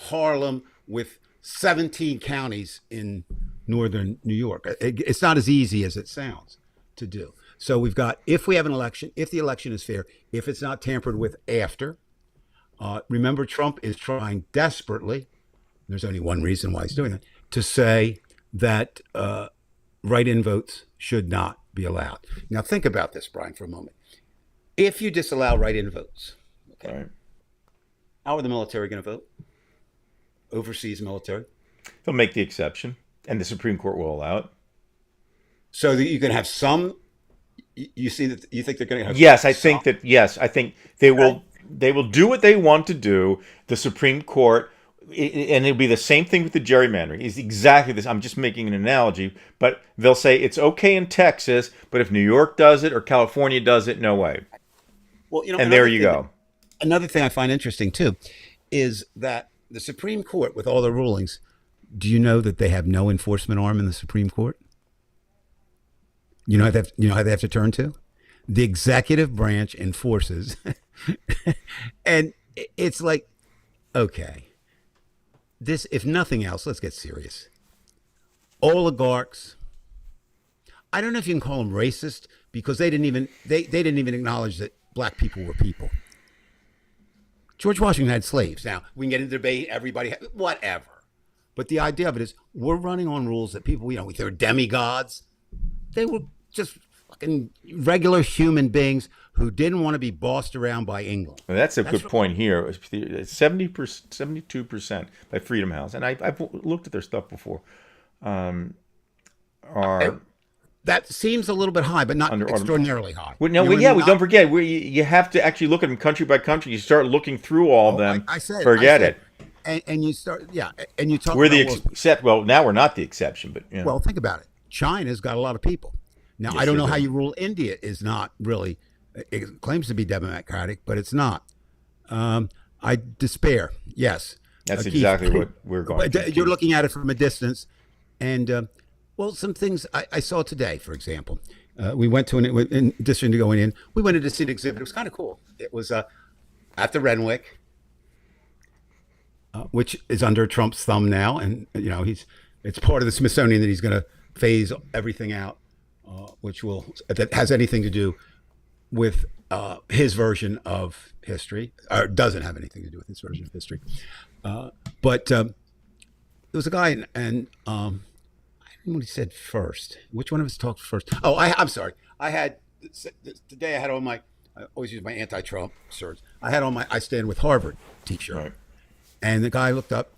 Harlem with 17 counties in northern New York. It's not as easy as it sounds to do. So we've got, if we have an election, if the election is fair, if it's not tampered with after. Remember, Trump is trying desperately, there's only one reason why he's doing it, to say that write-in votes should not be allowed. Now think about this, Brian, for a moment. If you disallow write-in votes, okay, Right. how are the military going to vote? Overseas military. They'll make the exception, and the Supreme Court will allow it. So that you can have some. You see that you think they're going to have. Yes, I some, think that. Yes, I think they will. They will do what they want to do. The Supreme Court, and it'll be the same thing with the gerrymandering. It's exactly this. I'm just making an analogy, but they'll say it's okay in Texas, but if New York does it or California does it, no way. Well, you know, And there you go. Another thing I find interesting too is that the Supreme Court, with all the rulings, do you know that they have no enforcement arm in the Supreme Court? You know how they have to turn to? The executive branch enforces. And it's like, okay, this, if nothing else, let's get serious. Oligarchs, I don't know if you can call them racist, because they didn't even acknowledge that black people were people. George Washington had slaves. Now, we can get into debate, whatever. But the idea of it is, we're running on rules that people, they were demigods. They were just fucking regular human beings who didn't want to be bossed around by England. And that's a good point here. 70%, 72% by Freedom House, and I've looked at their stuff before. That seems a little bit high, but not extraordinarily high. Well, no, don't forget. You have to actually look at them country by country. You start looking through all of them. I said, forget it. And you start, and you talk. We're the except. Well, now we're not the exception, but well, think about it. China's got a lot of people. Now, I don't know how you rule. India is not really. It claims to be democratic, but it's not. I despair. Yes, that's exactly what we're going. You're looking at it from a distance, and well, some things I saw today, for example. We went to in addition to going in, we went in to see an exhibit. It was kind of cool. It was at the Renwick, which is under Trump's thumb now, and it's part of the Smithsonian that he's going to phase everything out, that has anything to do with his version of history, or doesn't have anything to do with his version of history. But there was a guy, and I don't know what he said first. Which one of us talked first? Oh, I'm sorry. Today I had on I always use my anti-Trump shirts. I had on my I Stand With Harvard t-shirt. Right. And the guy looked up,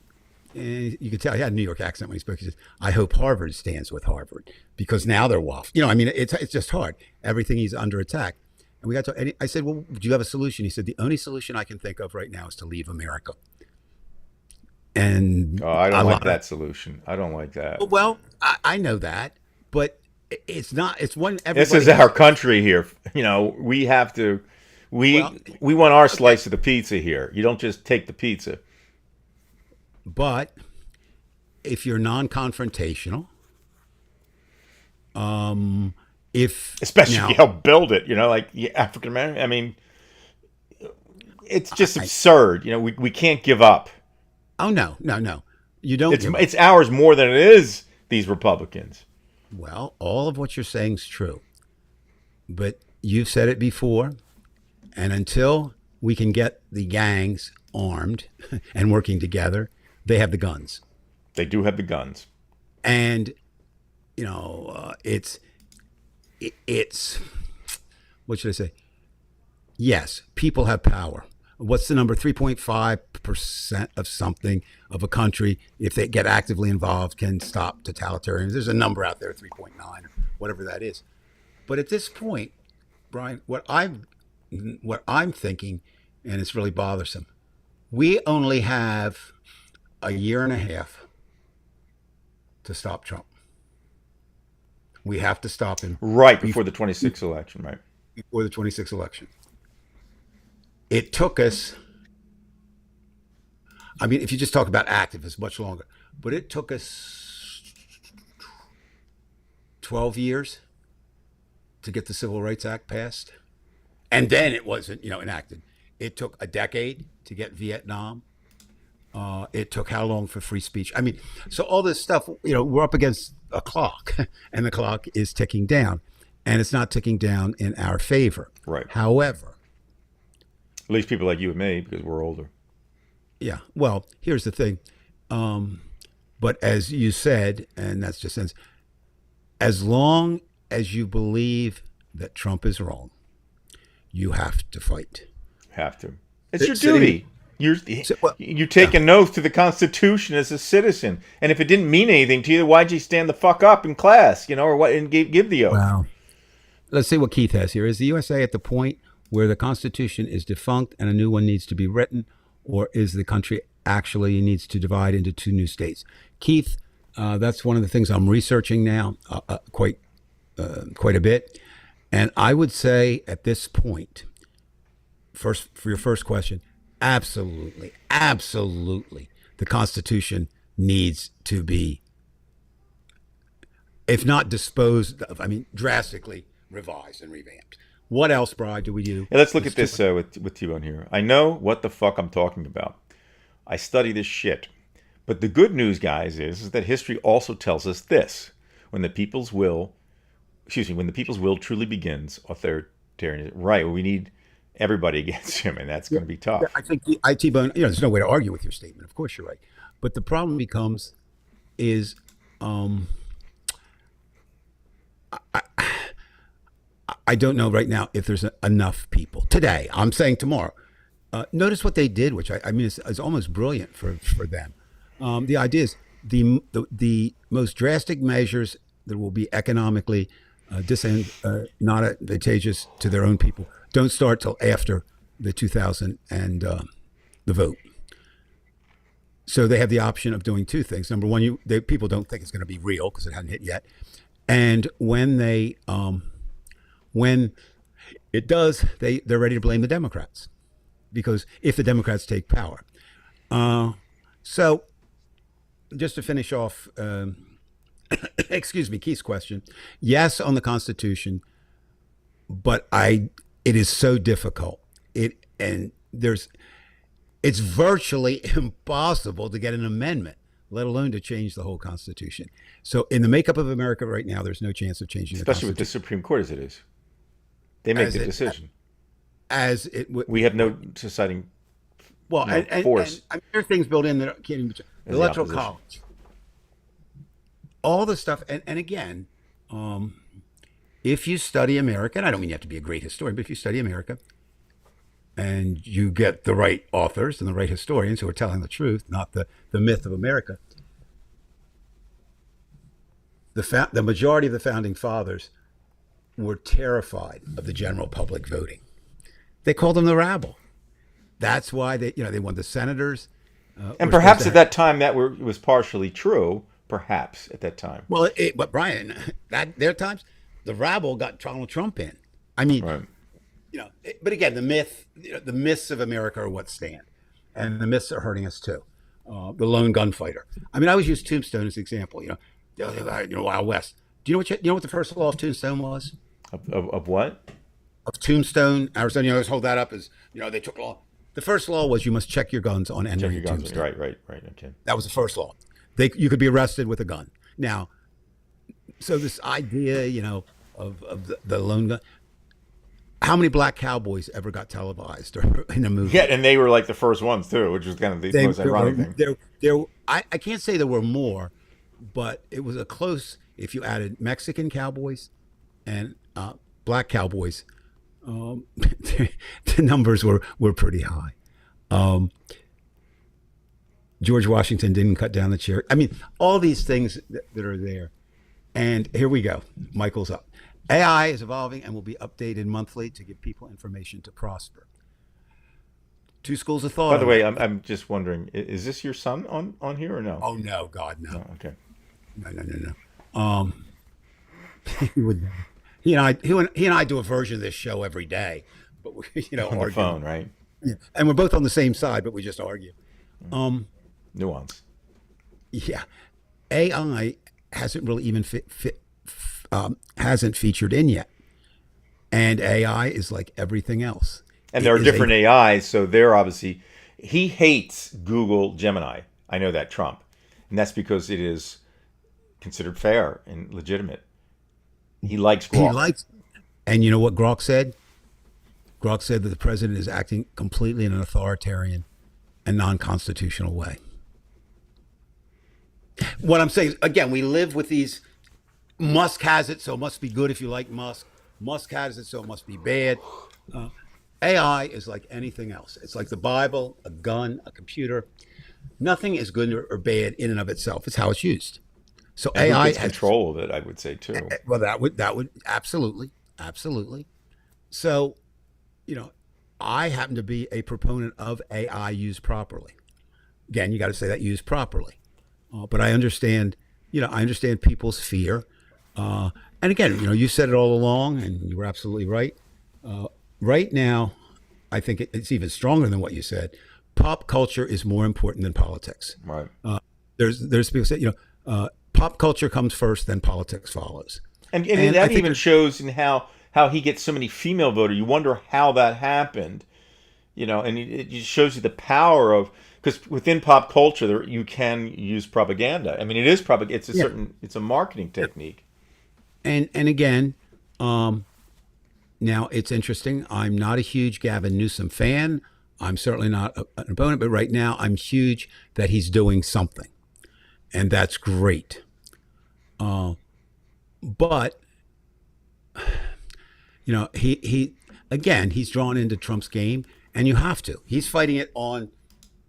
and you could tell he had a New York accent when he spoke. He said, I hope Harvard stands with Harvard, because now they're waffled. It's just hard. Everything, he's under attack. And we got to, and I said, well, do you have a solution? He said, the only solution I can think of right now is to leave America. And I don't like that solution. I don't like that. Well, I know that, but it's not. It's one. This is our country here. We have to. We want our slice of the pizza here. You don't just take the pizza. But if you're non-confrontational, especially if you help build it, like African American. I mean, it's just absurd. We can't give up. Oh no! You don't. It's ours more than it is these Republicans. Well, all of what you're saying is true, but you've said it before, and until we can get the gangs armed and working together, they have the guns. They do have the guns, and it's what should I say? Yes, people have power. What's the number? 3.5% of something of a country, if they get actively involved, can stop totalitarianism. There's a number out there, 3.9 or whatever that is. But at this point, Brian, what I'm thinking, and it's really bothersome, we only have a year and a half to stop Trump. We have to stop him right before the 26th election, right? Before the 26th election. It took us, if you just talk about activists, much longer, but it took us 12 years to get the Civil Rights Act passed. And then it wasn't, enacted. It took a decade to get Vietnam It took how long for free speech? I mean, so all this stuff, we're up against a clock, and the clock is ticking down, and it's not ticking down in our favor. Right. However, At least people like you and me, because we're older. yeah. Well, here's the thing. But as you said, and that's just sense, as long as you believe that Trump is wrong, you have to fight. Have to. It's your Sitting- duty. You take an oath to the Constitution as a citizen, and if it didn't mean anything to you, why'd you stand the fuck up in class, or what, and give the oath? Wow. Let's see what Keith has here. Is the USA at the point where the Constitution is defunct and a new one needs to be written, or is the country actually needs to divide into two new states? Keith, that's one of the things I'm researching now, quite a bit, and I would say at this point, first for your first question, absolutely, the Constitution needs to be, if not disposed of, drastically revised and revamped. What else, Bride, do we do? Yeah, let's look at this with T-Bone here. I know what the fuck I'm talking about. I study this shit. But the good news, guys, is that history also tells us this. When the people's will truly begins, authoritarianism, right, we need everybody against him, and that's going to be tough. I think the T-Bone, there's no way to argue with your statement. Of course you're right. But the problem becomes is I don't know right now if there's enough people today. I'm saying tomorrow. Notice what they did, which I mean is almost brilliant for them. The idea is the most drastic measures that will be economically not advantageous to their own people don't start till after the 2000 and the vote. So they have the option of doing two things. Number one, people don't think it's going to be real because it hadn't hit yet, and when it does, they're ready to blame the Democrats, because if the Democrats take power. So just to finish off, excuse me, Keith's question, yes on the Constitution, but it is so difficult. It's virtually impossible to get an amendment, let alone to change the whole Constitution. So in the makeup of America right now, there's no chance of changing the Especially Constitution. with the Supreme Court as it is. They make the decision. As it would, We have no deciding force. And there are things built in that can't even. The Electoral College, all the stuff, and again, if you study America, and I don't mean you have to be a great historian, but if you study America, and you get the right authors and the right historians who are telling the truth, not the myth of America, the majority of the founding fathers were terrified of the general public voting. They called them the rabble. That's why they want the senators. And perhaps at that time was partially true. Perhaps at that time. Well, but Brian, there are times the rabble got Donald Trump in. I mean, right. But again, the myths of America are what stand, and the myths are hurting us too. The lone gunfighter. I mean, I always use Tombstone as an example. Wild West. Do you know what the first law of Tombstone was? Of what? Of Tombstone, Arizona. I always hold that up as they took law. The first law was you must check your guns on entering your Tombstone. Right. Okay. That was the first law. You could be arrested with a gun. Now, so this idea, of the lone gun. How many black cowboys ever got televised or in a movie? Yeah, and they were like the first ones too, which was kind of the most ironic thing. I can't say there were more, but it was a close. If you added Mexican cowboys and black cowboys, the numbers were pretty high. George Washington didn't cut down the cherry. I mean, all these things that are there. And here we go. Michael's up. AI is evolving and will be updated monthly to give people information to prosper. Two schools of thought. By the way, I'm just wondering, is this your son on here or no? Oh no, God, no. Oh, okay. No. He and I do a version of this show every day, but we on the phone, right? Yeah, and we're both on the same side, but we just argue. Nuance. Yeah, AI hasn't really even hasn't featured in yet, and AI is like everything else. And there are different AIs, so they're obviously he hates Google Gemini. I know that, Trump. And that's because it is considered fair and legitimate. He likes He Grok. likes, and you know what Grok said? Grok said that the president is acting completely in an authoritarian and non-constitutional way. What I'm saying is, again, we live with these. Musk has it, so it must be good if you like Musk. Musk has it, so it must be bad. Uh, AI is like anything else. It's like the Bible, a gun, a computer. Nothing is good or bad in and of itself. It's how it's used. So And who AI gets has, control of it, I would say, too. well, that would absolutely, absolutely. So, you know, I happen to be a proponent of AI used properly. Again, you got to say that used properly. But I understand, I understand people's fear. And again, you said it all along, and you were absolutely right. Right now, I think it's even stronger than what you said. Pop culture is more important than politics. Right. There's people say, pop culture comes first, then politics follows. And I that think even shows in how he gets so many female voters. You wonder how that happened. And it just shows you the power of, because within pop culture you can use propaganda. I mean, it is propaganda. It's a Yeah. it's a marketing technique. And again, now it's interesting. I'm not a huge Gavin Newsom fan. I'm certainly not an opponent, but right now I'm huge that he's doing something, and that's great. But he again, he's drawn into Trump's game, and you have to. He's fighting it on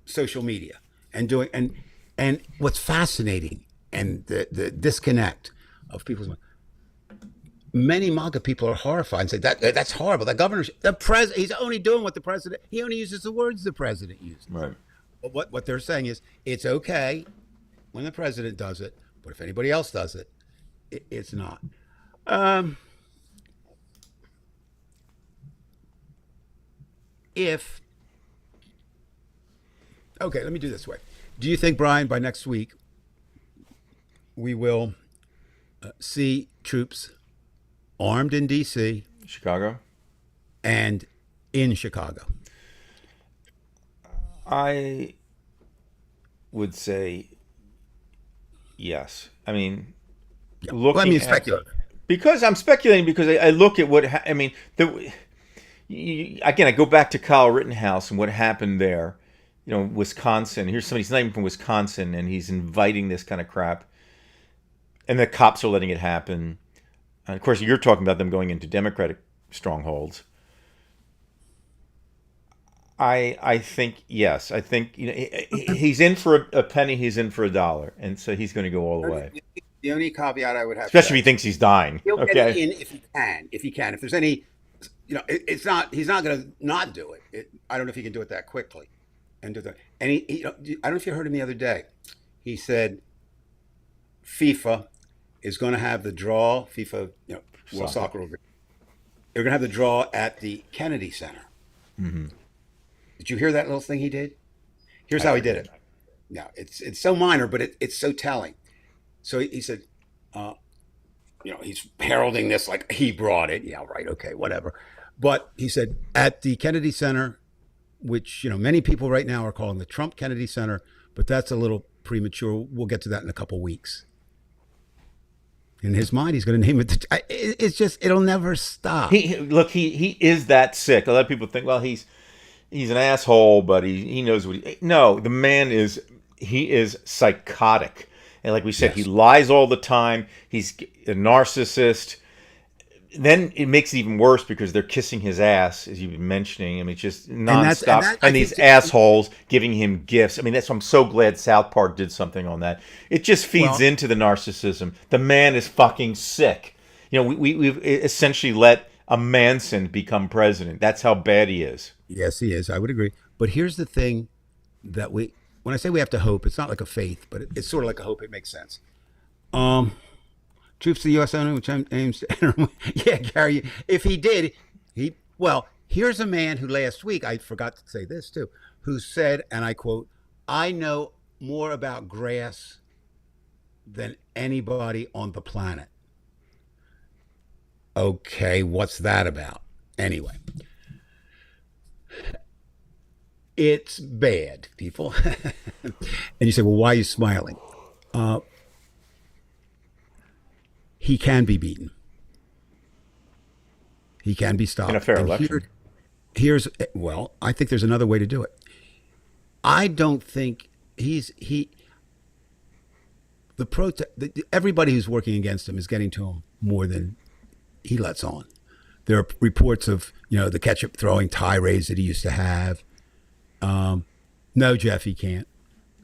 social media and doing and what's fascinating and the disconnect of people's many MAGA people are horrified and say that's horrible. That governor, he's only doing what the president. He only uses the words the president used. Right. But what they're saying is it's okay when the president does it, but if anybody else does it, it's not. If okay, let me do this way. Do you think, Brian, by next week we will see troops armed in D.C. Chicago. and in Chicago? I would say yes. I mean, looking Well, I mean, at, speculative. because I'm speculating because I look at what I mean. Again, I go back to Kyle Rittenhouse and what happened there. Wisconsin. Here's somebody, he's not even from Wisconsin, and he's inviting this kind of crap. And the cops are letting it happen. And of course, you're talking about them going into Democratic strongholds. I think, yes. I think he's in for a penny, he's in for a dollar. And so he's going to go all the way. The only caveat I would have, Especially if he thinks he's dying. he'll get Okay. in if he can. If he can, if there's any, it's not. He's not going to not do it. I don't know if he can do it that quickly, and do that. And I don't know if you heard him the other day. He said, FIFA is going to have the draw. FIFA, World Soccer. They're going to have the draw at the Kennedy Center. Mm-hmm. Did you hear that little thing he did? Here's how he did it. Now it's so minor, but it's so telling. So he said, he's heralding this like he brought it. Yeah, right. Okay, whatever. But he said at the Kennedy Center, which, many people right now are calling the Trump Kennedy Center, but that's a little premature. We'll get to that in a couple weeks. In his mind, he's going to name it. It's just, it'll never stop. He is that sick. A lot of people think, well, he's an asshole, but he knows what no, the man is psychotic. And like we said, Yes. he lies all the time. He's a narcissist. Then it makes it even worse because they're kissing his ass, as you've been mentioning. I mean, just nonstop. And these assholes giving him gifts. I mean, I'm so glad South Park did something on that. It just feeds into the narcissism. The man is fucking sick. We've essentially let a Manson become president. That's how bad he is. Yes, he is. I would agree. But here's the thing that when I say we have to hope, it's not like a faith, but it's sort of like a hope. It makes sense. Troops to the U.S. Army, which aims to enter. Yeah, Gary, if he did, here's a man who last week, I forgot to say this too, who said, and I quote, "I know more about grass than anybody on the planet." Okay, what's that about? Anyway, It's bad, people. And you say, well, why are you smiling? Uh, he can be beaten. He can be in a stopped. fair And election. here's well, I think there's another way to do it. I don't think he the protest. Everybody who's working against him is getting to him more than he lets on. There are reports of the ketchup throwing tirades that he used to have. No, Jeff, he can't.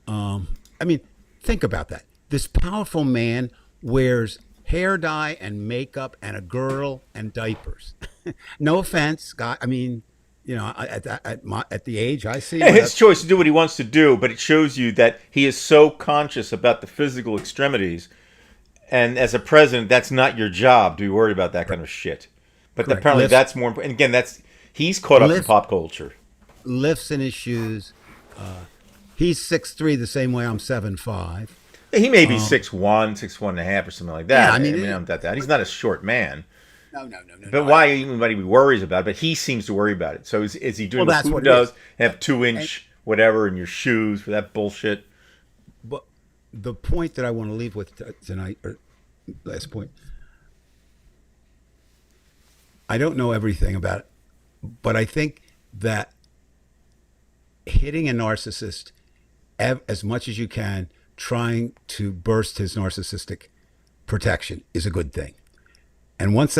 I mean, think about that. This powerful man wears hair dye and makeup and a girdle and diapers. No offense, guy. I mean, at the age I see, Yeah, his choice to do what he wants to do, but it shows you that he is so conscious about the physical extremities. And as a president, that's not your job to be worried about that kind of shit. But correct. apparently, that's more important. And again, he's caught up in Lift, pop culture. lifts in his shoes. He's 6'3", the same way I'm 7'5". He may be 6'1", 6'1.5", or something like that. Yeah, I I mean, mean, I'm not that. He's not a short man. No. But why anybody worries about it? But he seems to worry about it. So is he doing Well, what that's Putin what it does? is. Have 2-inch whatever in your shoes for that bullshit? But the point that I want to leave with tonight, or last point, I don't know everything about it, but I think that hitting a narcissist as much as you can, trying to burst his narcissistic protection is a good thing. And once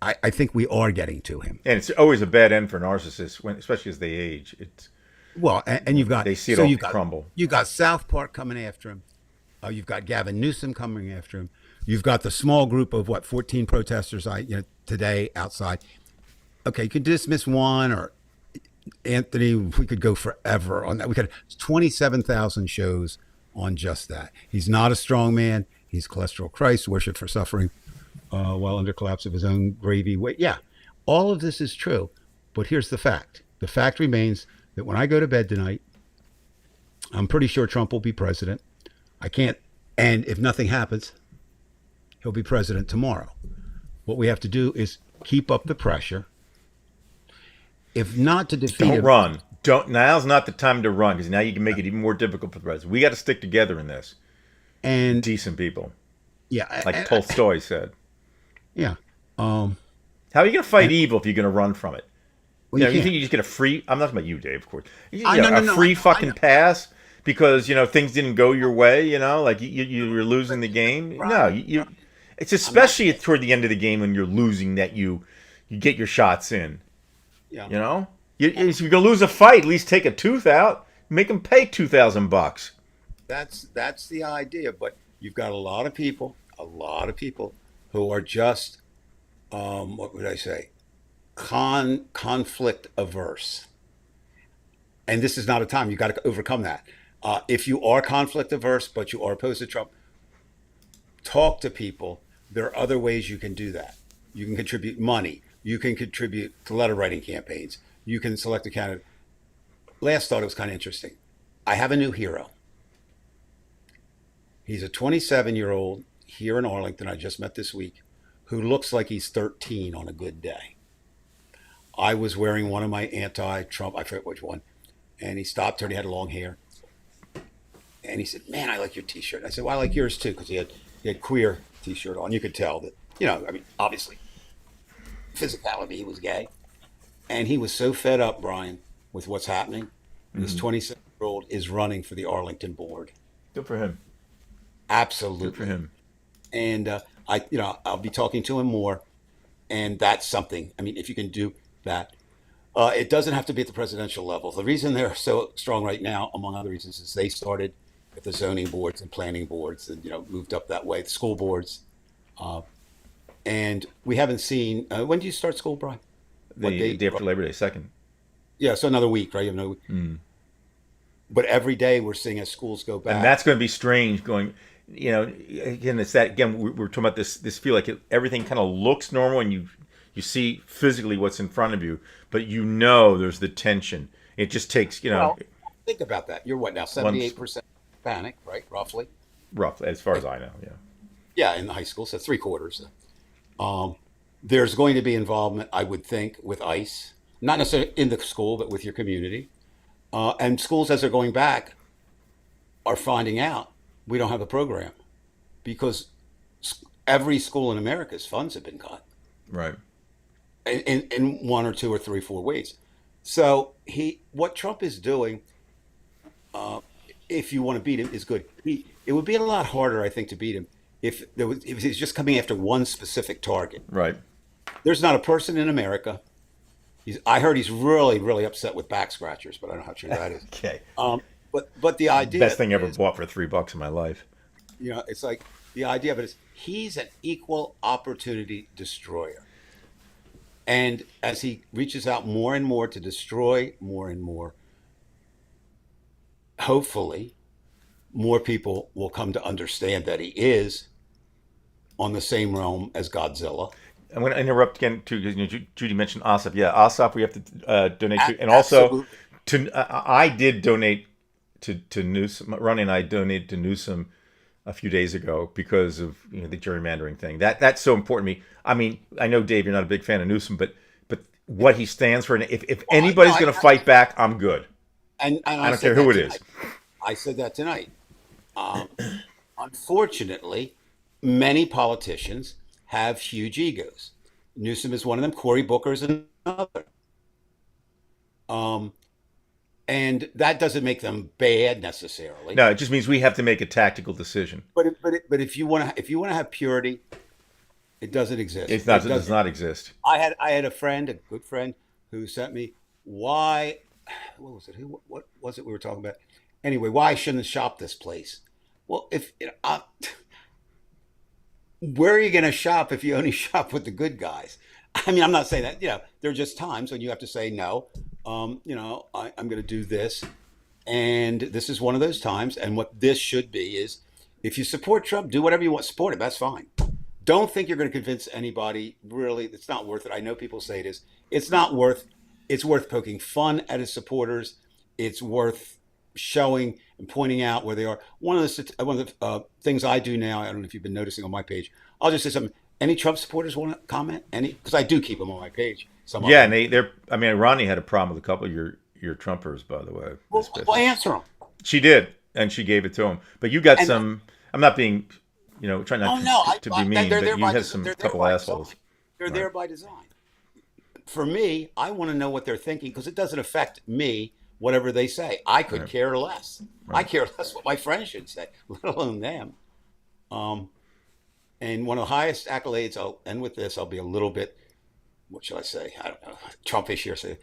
I think we are getting to him. And it's always a bad end for narcissists, especially as they age. Well, and you've got They see it all crumble. You've got South Park coming after him. You've got Gavin Newsom coming after him. You've got the small group of 14 protesters today outside. Okay, you can dismiss one, or Anthony. We could go forever on that. We could 27,000 shows on just that. He's not a strong man. He's cholesterol Christ, worship for suffering, while under collapse of his own gravy weight. Yeah, all of this is true. But here's the fact. The fact remains that when I go to bed tonight, I'm pretty sure Trump will be president. I can't, and if nothing happens, he'll be president tomorrow. What we have to do is keep up the pressure. If not to defeat Don't him, run. Now's not the time to run, because now you can make it even more difficult for the president. We got to stick together in this. and Decent people, yeah, like Tolstoy said. yeah. How are you going to fight evil if you're going to run from it? Well, You you think can't. you just get a free? I'm not talking about you, Dave, of course. No, A no, free I fucking know. pass because things didn't go your way. Like you were losing the game. No, you. It's especially toward the end of the game when you're losing that you get your shots in. Yeah. If you're gonna lose a fight, at least take a tooth out. Make them pay $2,000. That's the idea. But you've got a lot of people who are just what would I say, conflict averse. And this is not a time. You got to overcome that. If you are conflict averse, but you are opposed to Trump, talk to people. There are other ways you can do that. You can contribute money. You can contribute to letter writing campaigns. You can select a candidate. Last thought, it was kind of interesting. I have a new hero. He's a 27-year-old here in Arlington, I just met this week, who looks like he's 13 on a good day. I was wearing one of my anti-Trump, I forget which one, and he stopped her and he had long hair. And he said, "Man, I like your t-shirt." I said, "Well, I like yours too," because he had queer t-shirt on. You could tell that, obviously, physicality, he was gay. And he was so fed up, Brian, with what's happening. This 27-year-old is running for the Arlington board. Good for him. Absolutely. Good for him. And I'll be talking to him more. And that's something. I mean, if you can do that, it doesn't have to be at the presidential level. The reason they're so strong right now, among other reasons, is they started at the zoning boards and planning boards, and moved up that way. The school boards, and we haven't seen. When do you start school, Brian? The day after Labor Day, 2nd. Yeah, so another week, right? You have another week. But every day we're seeing as schools go back. And that's going to be strange going, again, it's that, again, we're talking about this feel like everything kind of looks normal and you see physically what's in front of you, but there's the tension. It just takes, Well, think about that. You're what now? 78% Hispanic, right? Roughly. roughly, as far as I know, yeah. Yeah, in the high school, so 3/4. There's going to be involvement, I would think, with ICE, not necessarily in the school, but with your community. And schools, as they're going back, are finding out we don't have a program because every school in America's funds have been cut Right. in one or two or three, 4 ways. So what Trump is doing, if you want to beat him, is good. It would be a lot harder, I think, to beat him if he's just coming after one specific target. Right. There's not a person in America. I heard he's really, really upset with back scratchers, but I don't know how true that is. Okay. But the idea Best thing ever is, bought for $3 in my life. it's like the idea of it is he's an equal opportunity destroyer. And as he reaches out more and more to destroy more and more, hopefully more people will come to understand that he is on the same realm as Godzilla. I'm going to interrupt again too because Judy mentioned OSOP. Yeah, OSOP we have to donate to, and also Absolutely. I did donate to Newsom. Ronnie and I donated to Newsom a few days ago because of the gerrymandering thing. That's so important to me. I mean, I know Dave, you're not a big fan of Newsom, but what he stands for, and if anybody's going to fight back, I'm good. And I don't care who it is. I said that tonight. Unfortunately, many politicians have huge egos. Newsom is one of them. Cory Booker is another. And that doesn't make them bad necessarily. No, it just means we have to make a tactical decision. But if you want to have purity, it doesn't exist. It does not exist. I had a good friend, who sent me why. What was it? What was it we were talking about? Anyway, why I shouldn't shop this place? Well, if where are you going to shop if you only shop with the good guys? I mean, I'm not saying that. There are just times when you have to say no. I'm going to do this, and this is one of those times. And what this should be is, if you support Trump, do whatever you want. Support him. That's fine. Don't think you're going to convince anybody. Really, it's not worth it. I know people say it is. It's not worth. It's worth poking fun at his supporters. It's worth showing and pointing out where they are. One of the things I do now, I don't know if you've been noticing on my page, I'll just say something. Any Trump supporters want to comment? Because I do keep them on my page. Yeah, and they're. I mean, Ronnie had a problem with a couple of your Trumpers, by the way. Well, answer them. She did, and she gave it to him. But you got some. I'm not being, trying not to be mean, but you had some couple assholes. They're there by design. For me, I want to know what they're thinking because it doesn't affect me. Whatever they say, I could care less. Right. I care less what my friends should say, let alone them. And one of the highest accolades, I'll end with this. I'll be a little bit, what should I say? I don't know, Trumpish here. So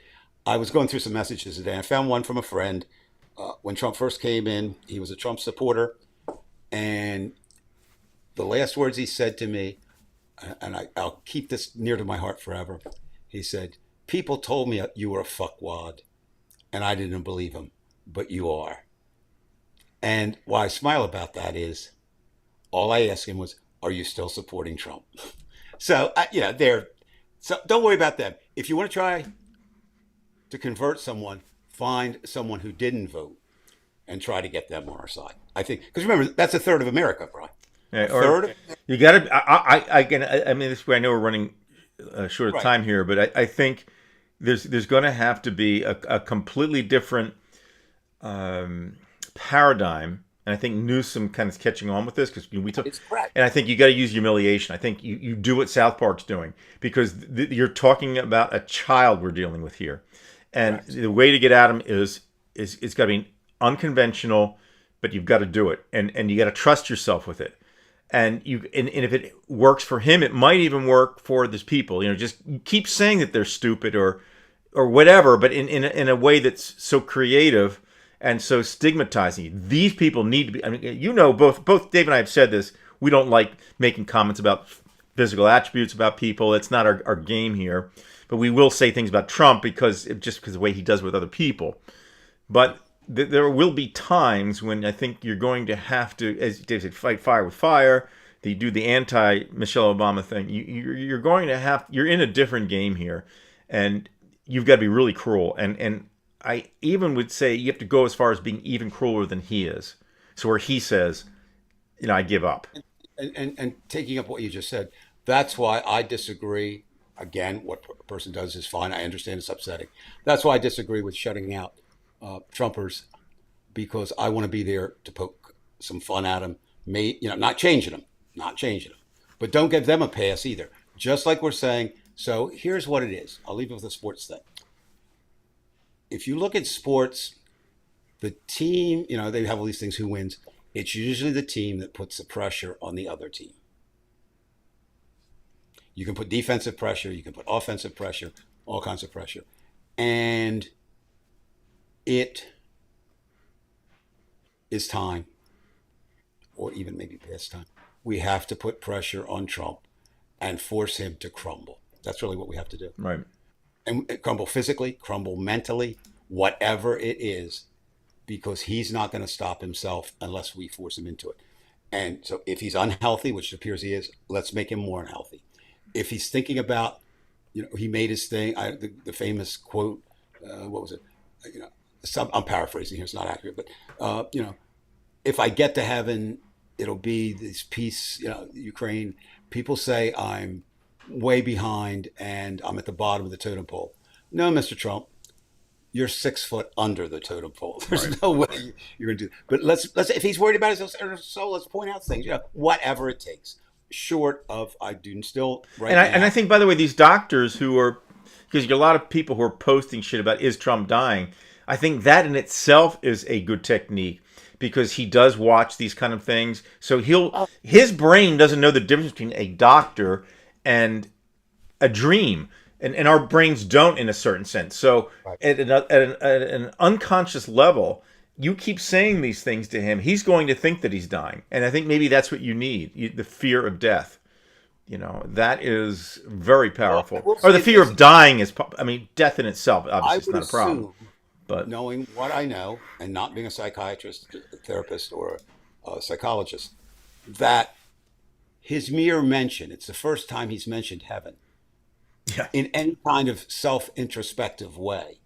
I was going through some messages today. I found one from a friend. When Trump first came in, he was a Trump supporter. And the last words he said to me, and I'll keep this near to my heart forever. He said, "People told me you were a fuckwad, and I didn't believe him, but you are." And why I smile about that is, all I asked him was, "Are you still supporting Trump?" So, so don't worry about them. If you want to try to convert someone, find someone who didn't vote and try to get them on our side. I think, because remember, that's a third of America, Brian. Yeah, or you got to. I mean, this way I know we're running short of time here, but I think there's going to have to be a completely different paradigm. And I think Newsom kind of catching on with this because we took. It's correct. And I think you got to use humiliation. I think you do what South Park's doing because you're talking about a child we're dealing with here, and correct. The way to get at him is it's got to be unconventional, but you've got to do it, and you got to trust yourself with it. And if it works for him, it might even work for these people. Just keep saying that they're stupid or whatever, but in a way that's so creative and so stigmatizing. These people need to be. I mean, both Dave and I have said this. We don't like making comments about physical attributes about people. It's not our game here. But we will say things about Trump because of the way he does with other people. But there will be times when I think you're going to have to, as Dave said, fight fire with fire. They do the anti-Michelle Obama thing. You're going to have. You're in a different game here, and you've got to be really cruel. And I even would say you have to go as far as being even crueler than he is. So where he says, I give up. And taking up what you just said, that's why I disagree. Again, what a person does is fine. I understand it's upsetting. That's why I disagree with shutting out Trumpers because I want to be there to poke some fun at them. Not changing them, but don't give them a pass either. Just like we're saying. So here's what it is. I'll leave it with the sports thing. If you look at sports, the team, they have all these things. Who wins? It's usually the team that puts the pressure on the other team. You can put defensive pressure, you can put offensive pressure, all kinds of pressure. And it is time, or even maybe past time. We have to put pressure on Trump and force him to crumble. That's really what we have to do. Right. And crumble physically, crumble mentally, whatever it is, because he's not going to stop himself unless we force him into it. And so if he's unhealthy, which it appears he is, let's make him more unhealthy. If he's thinking about, he made his thing, the famous quote, what was it? I'm paraphrasing here, it's not accurate, but, if I get to heaven, it'll be this peace, Ukraine. People say I'm way behind and I'm at the bottom of the totem pole. No, Mr. Trump, you're 6 foot under the totem pole. There's no way you're going to do that. But let's if he's worried about his soul, let's point out things, whatever it takes. Short of, I do still right now. And I think, by the way, these doctors who are, because you get a lot of people who are posting shit about is Trump dying. I think that in itself is a good technique because he does watch these kind of things. So his brain doesn't know the difference between a doctor and a dream. And our brains don't in a certain sense. So at an unconscious level, you keep saying these things to him, he's going to think that he's dying. And I think maybe that's what you need, the fear of death. That is very powerful. Or the fear of dying is, death in itself, obviously, is not a problem. But knowing what I know and not being a psychiatrist, a therapist, or a psychologist, that his mere mention, it's the first time he's mentioned heaven in any kind of self-introspective way.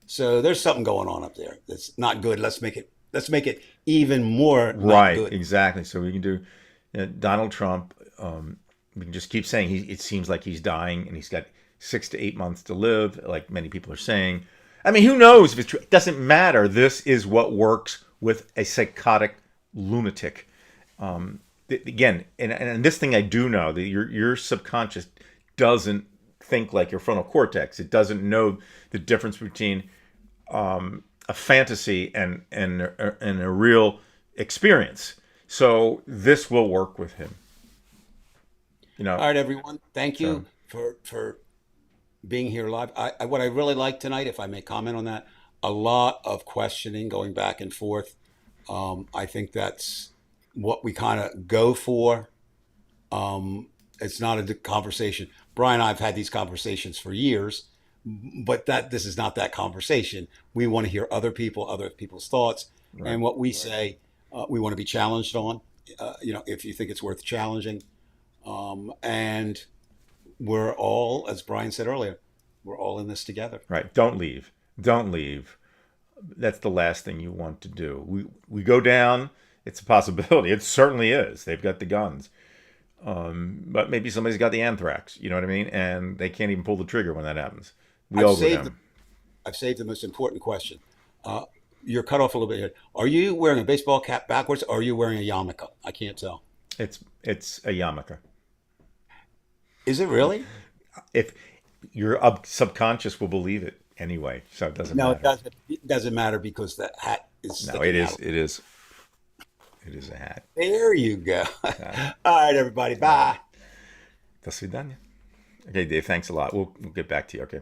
So there's something going on up there that's not good. Let's make it even more not good. Exactly. So we can do Donald Trump. We can just keep saying it seems like he's dying and he's got 6 to 8 months to live, like many people are saying. Who knows if it's true? It doesn't matter. This is what works with a psychotic lunatic. Again, and this thing I do know, that your subconscious doesn't think like your frontal cortex. It doesn't know the difference between a fantasy and a real experience. So this will work with him. All right, everyone. Thank you for being here live. What I really like tonight, if I may comment on that, a lot of questioning, going back and forth. I think that's what we kind of go for. It's not a conversation. Brian and I have had these conversations for years, but this is not that conversation. We want to hear other people's thoughts, and what we say, we want to be challenged on. If you think it's worth challenging, and we're all, as Brian said earlier, we're all in this together. Right. Don't leave. That's the last thing you want to do. We go down. It's a possibility. It certainly is. They've got the guns. But maybe somebody's got the anthrax, you know what I mean? And they can't even pull the trigger when that happens. I've saved the most important question. You're cut off a little bit here. Are you wearing a baseball cap backwards or are you wearing a yarmulke? I can't tell. It's a yarmulke. Is it really? If your subconscious will believe it anyway, so it doesn't matter. No, it doesn't matter because that hat is No, it is. It is. It is a hat. There you go. All right, everybody. Bye. До свидания. Okay, Dave, thanks a lot. We'll get back to you. Okay.